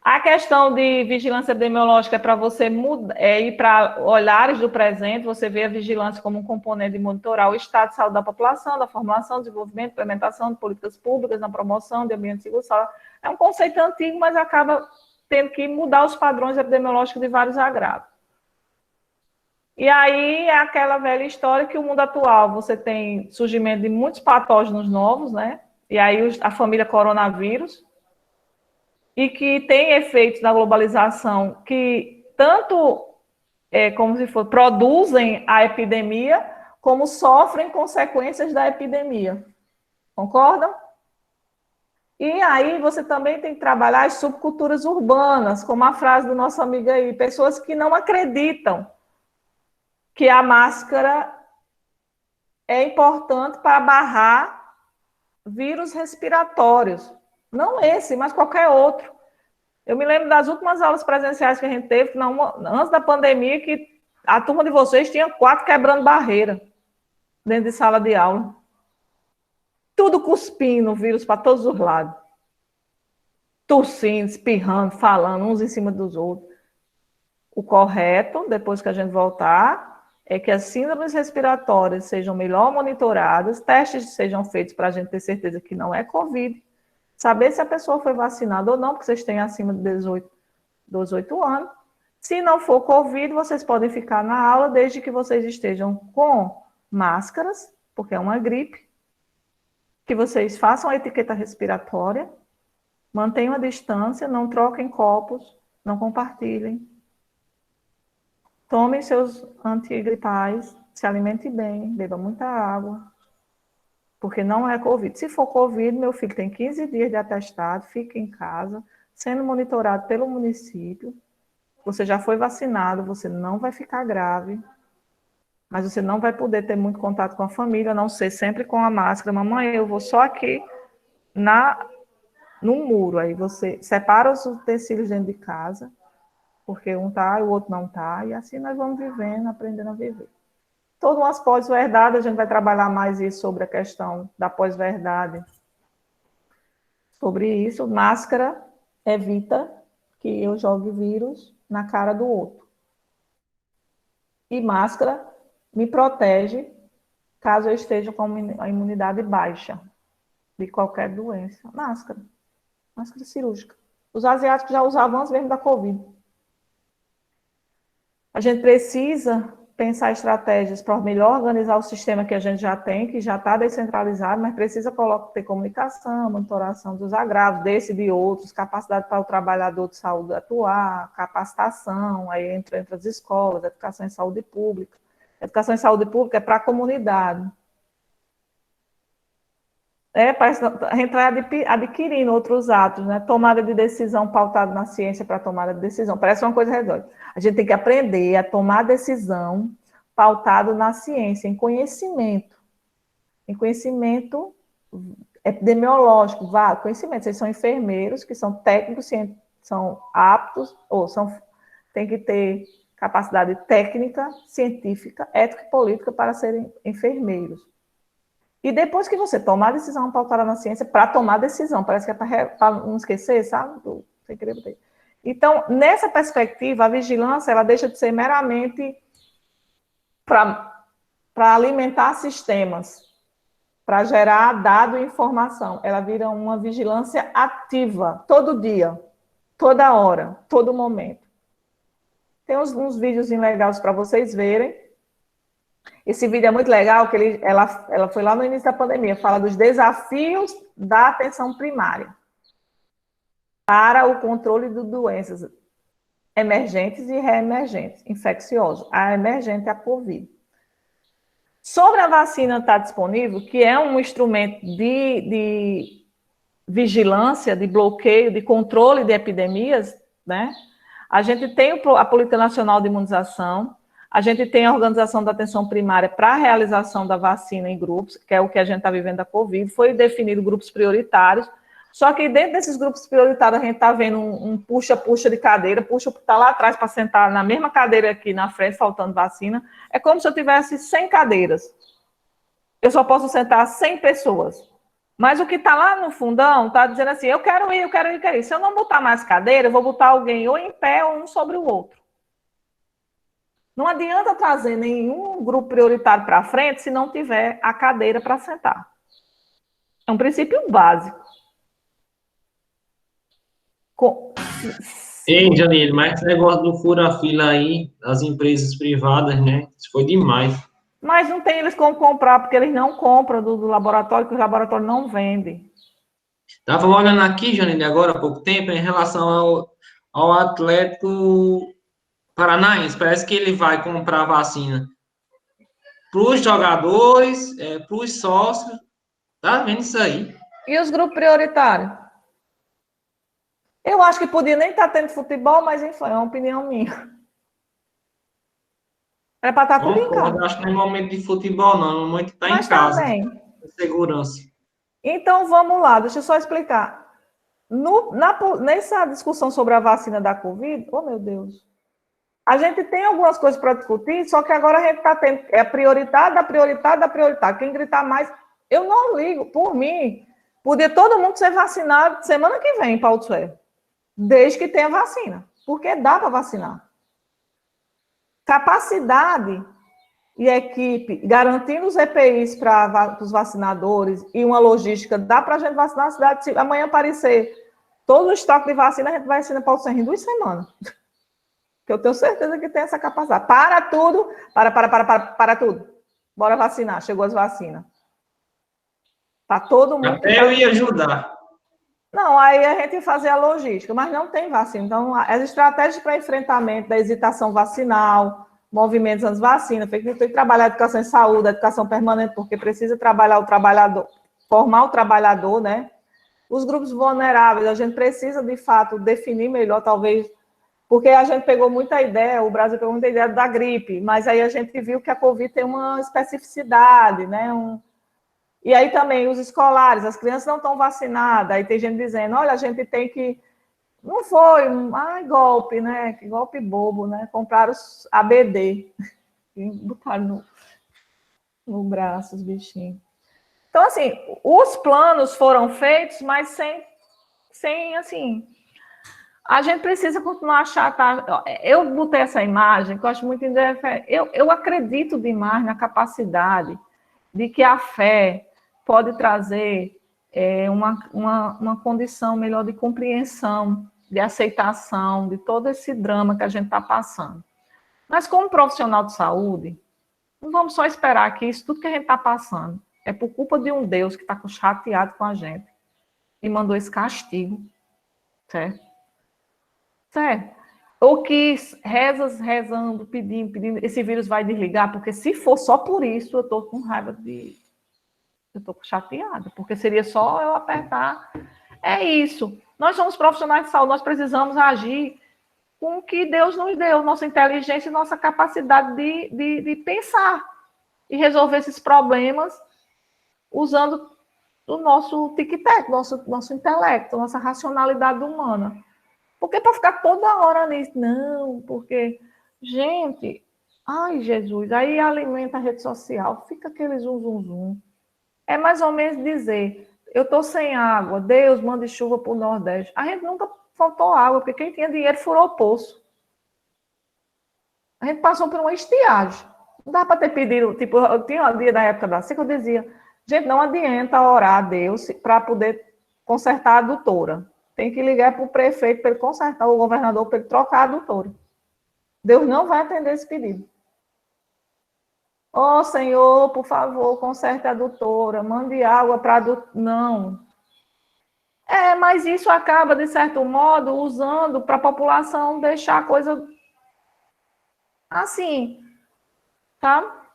A questão de vigilância epidemiológica é para você ir para olhares do presente, você vê a vigilância como um componente de monitorar o estado de saúde da população, da formulação, desenvolvimento, implementação de políticas públicas, na promoção de ambiente seguro. É um conceito antigo, mas acaba tendo que mudar os padrões epidemiológicos de vários agravos. E aí é aquela velha história que o mundo atual, você tem surgimento de muitos patógenos novos, né? E aí a família coronavírus, e que tem efeitos na globalização que tanto, como se for, produzem a epidemia, como sofrem consequências da epidemia. Concordam? E aí você também tem que trabalhar as subculturas urbanas, como a frase do nosso amigo aí, pessoas que não acreditam que a máscara é importante para barrar vírus respiratórios. Não esse, mas qualquer outro. Eu me lembro das últimas aulas presenciais que a gente teve, antes da pandemia, que a turma de vocês tinha 4 quebrando barreira dentro de sala de aula. Tudo cuspindo vírus para todos os lados. Tossindo, espirrando, falando uns em cima dos outros. O correto, depois que a gente voltar, é que as síndromes respiratórias sejam melhor monitoradas, testes sejam feitos para a gente ter certeza que não é Covid, saber se a pessoa foi vacinada ou não, porque vocês têm acima de 18 anos. Se não for Covid, vocês podem ficar na aula desde que vocês estejam com máscaras, porque é uma gripe, que vocês façam a etiqueta respiratória, mantenham a distância, não troquem copos, não compartilhem. Tomem seus antigripais, se alimente bem, beba muita água, porque não é Covid. Se for Covid, meu filho tem 15 dias de atestado, fique em casa, sendo monitorado pelo município. Você já foi vacinado, você não vai ficar grave, mas você não vai poder ter muito contato com a família, a não ser sempre com a máscara. Mamãe, eu vou só aqui no muro. Aí você separa os utensílios dentro de casa, porque um tá e o outro não tá, e assim nós vamos vivendo, aprendendo a viver. Todas as pós-verdades, a gente vai trabalhar mais isso sobre a questão da pós-verdade. Sobre isso, máscara evita que eu jogue vírus na cara do outro. E máscara me protege caso eu esteja com a imunidade baixa de qualquer doença. Máscara cirúrgica. Os asiáticos já usavam antes mesmo da Covid. A gente precisa pensar estratégias para melhor organizar o sistema que a gente já tem, que já está descentralizado, mas precisa ter comunicação, monitoração dos agravos, desse e de outros, capacidade para o trabalhador de saúde atuar, capacitação, aí entre as escolas, educação em saúde pública. Educação em saúde pública é para a comunidade. A gente vai adquirindo outros atos, né? Tomada de decisão pautada na ciência para tomada de decisão. Parece uma coisa redonda. A gente tem que aprender a tomar decisão pautado na ciência, em conhecimento. Em conhecimento epidemiológico, conhecimento. Vocês são enfermeiros, que são técnicos, são aptos, tem que ter capacidade técnica, científica, ética e política para serem enfermeiros. E depois que você tomar a decisão pautada na ciência, para tomar decisão, parece que é para não esquecer, sabe? Sem querer botar. Então, nessa perspectiva, a vigilância, ela deixa de ser meramente para alimentar sistemas, para gerar dado e informação. Ela vira uma vigilância ativa, todo dia, toda hora, todo momento. Tem uns vídeos legais para vocês verem. Esse vídeo é muito legal, que ela foi lá no início da pandemia, fala dos desafios da atenção primária para o controle de doenças emergentes e reemergentes, infecciosas. A emergente é a Covid. Sobre a vacina estar disponível, que é um instrumento de vigilância, de bloqueio, de controle de epidemias, né? A gente tem a Política Nacional de Imunização, a gente tem a Organização da Atenção Primária para a realização da vacina em grupos, que é o que a gente está vivendo da Covid, foi definido grupos prioritários, só que dentro desses grupos prioritários a gente está vendo um puxa-puxa de cadeira, puxa que está lá atrás para sentar na mesma cadeira aqui na frente, faltando vacina, é como se eu tivesse 100 cadeiras. Eu só posso sentar 100 pessoas. Mas o que está lá no fundão está dizendo assim, eu quero ir, eu quero ir, eu quero ir. Se eu não botar mais cadeira, eu vou botar alguém ou em pé ou um sobre o outro. Não adianta trazer nenhum grupo prioritário para frente se não tiver a cadeira para sentar. É um princípio básico. Ei, Janine, mas esse negócio do fura-fila aí, das empresas privadas, né? Isso foi demais. Mas não tem eles como comprar, porque eles não compram do laboratório, que o laboratório não vende. Estava olhando aqui, Janine, agora há pouco tempo, em relação ao Atlético Paranaense. Parece que ele vai comprar vacina para os jogadores, para os sócios. Tá vendo isso aí? E os grupos prioritários? Eu acho que podia nem estar tendo futebol, mas enfim, é uma opinião minha. Era para estar tudo em casa. Acho que não é momento de futebol, não. É momento de estar em casa. Também. Segurança. Então, vamos lá. Deixa eu só explicar. Nessa discussão sobre a vacina da Covid, oh, meu Deus, a gente tem algumas coisas para discutir, só que agora a gente está tendo a prioridade da prioridade da prioridade. Quem gritar mais, eu não ligo. Por mim, podia todo mundo ser vacinado semana que vem, Paulo Sué, desde que tenha vacina, porque dá para vacinar. Capacidade e equipe, garantindo os EPIs para os vacinadores e uma logística, dá para a gente vacinar a cidade. Se amanhã aparecer todo o estoque de vacina, a gente vai vacinar Paulo Serra em 2 semanas. Que eu tenho certeza que tem essa capacidade. Para tudo, para tudo. Bora vacinar, chegou as vacinas. Para todo mundo. Até eu ia ajudar. Não, aí a gente fazer a logística, mas não tem vacina. Então, as estratégias para enfrentamento da hesitação vacinal, movimentos anti-vacina, tem que trabalhar a educação em saúde, a educação permanente, porque precisa trabalhar o trabalhador, formar o trabalhador, né? Os grupos vulneráveis, a gente precisa, de fato, definir melhor, talvez, porque a gente pegou muita ideia, o Brasil pegou muita ideia da gripe, mas aí a gente viu que a Covid tem uma especificidade, né? E aí também os escolares, as crianças não estão vacinadas, aí tem gente dizendo, olha, a gente tem que... Não foi, golpe, né? Que golpe bobo, né? Compraram os ABD e botaram no braço os bichinhos. Então, assim, os planos foram feitos, mas sem assim... A gente precisa continuar a achar... Tá? Eu botei essa imagem, que eu acho muito interessante. Eu acredito demais na capacidade de que a fé pode trazer uma condição melhor de compreensão, de aceitação, de todo esse drama que a gente está passando. Mas, como profissional de saúde, não vamos só esperar que isso tudo que a gente está passando é por culpa de um Deus que está chateado com a gente e mandou esse castigo, certo? Certo? Ou que rezando, pedindo, esse vírus vai desligar, porque se for só por isso, eu estou com raiva de... Eu estou chateada, porque seria só eu apertar. É isso. Nós somos profissionais de saúde, nós precisamos agir com o que Deus nos deu, nossa inteligência e nossa capacidade de pensar e resolver esses problemas usando o nosso tic-tac, nosso intelecto, nossa racionalidade humana. Porque para ficar toda hora nisso, não, porque, gente, ai, Jesus, aí alimenta a rede social, fica aquele zum. É mais ou menos dizer, eu estou sem água, Deus manda chuva para o Nordeste. A gente nunca faltou água, porque quem tinha dinheiro furou o poço. A gente passou por uma estiagem. Não dá para ter pedido, tipo, eu tinha um dia da época da seca, eu dizia, gente, não adianta orar a Deus para poder consertar a adutora. Tem que ligar para o prefeito para ele consertar, o governador para ele trocar a adutora. Deus não vai atender esse pedido. Ó, Senhor, por favor, conserte a adutora, mande água para a adutora. Não. Mas isso acaba, de certo modo, usando para a população deixar a coisa assim, tá?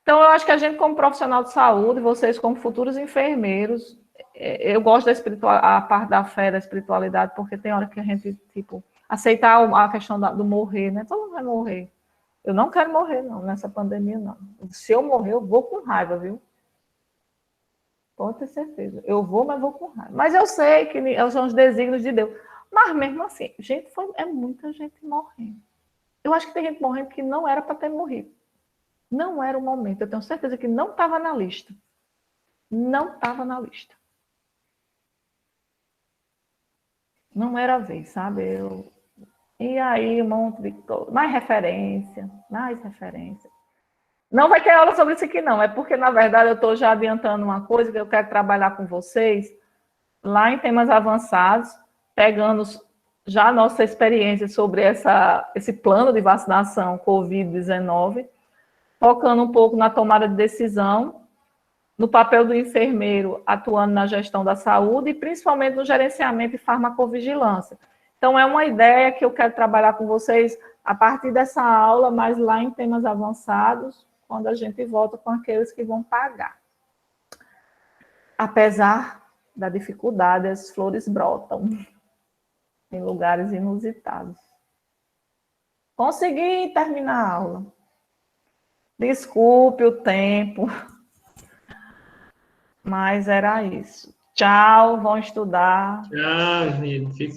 Então, eu acho que a gente, como profissional de saúde, vocês como futuros enfermeiros, eu gosto a parte da fé, da espiritualidade, porque tem hora que a gente, tipo, aceitar a questão do morrer, né? Todo mundo vai morrer. Eu não quero morrer, não, nessa pandemia, não. Se eu morrer, eu vou com raiva, viu? Pode ter certeza. Eu vou, mas vou com raiva. Mas eu sei que são os desígnios de Deus. Mas mesmo assim, gente, é muita gente morrendo. Eu acho que tem gente morrendo que não era para ter morrido. Não era o momento. Eu tenho certeza que não estava na lista. Não estava na lista. Não era a vez, sabe? E aí, um monte de coisa. Mais referência. Não vai ter aula sobre isso aqui, não. É porque, na verdade, eu estou já adiantando uma coisa que eu quero trabalhar com vocês lá em temas avançados, pegando já a nossa experiência sobre esse plano de vacinação Covid-19, focando um pouco na tomada de decisão, no papel do enfermeiro atuando na gestão da saúde e principalmente no gerenciamento e farmacovigilância. Então, é uma ideia que eu quero trabalhar com vocês a partir dessa aula, mas lá em temas avançados, quando a gente volta com aqueles que vão pagar. Apesar da dificuldade, as flores brotam em lugares inusitados. Consegui terminar a aula. Desculpe o tempo, mas era isso. Tchau, vão estudar. Tchau, gente.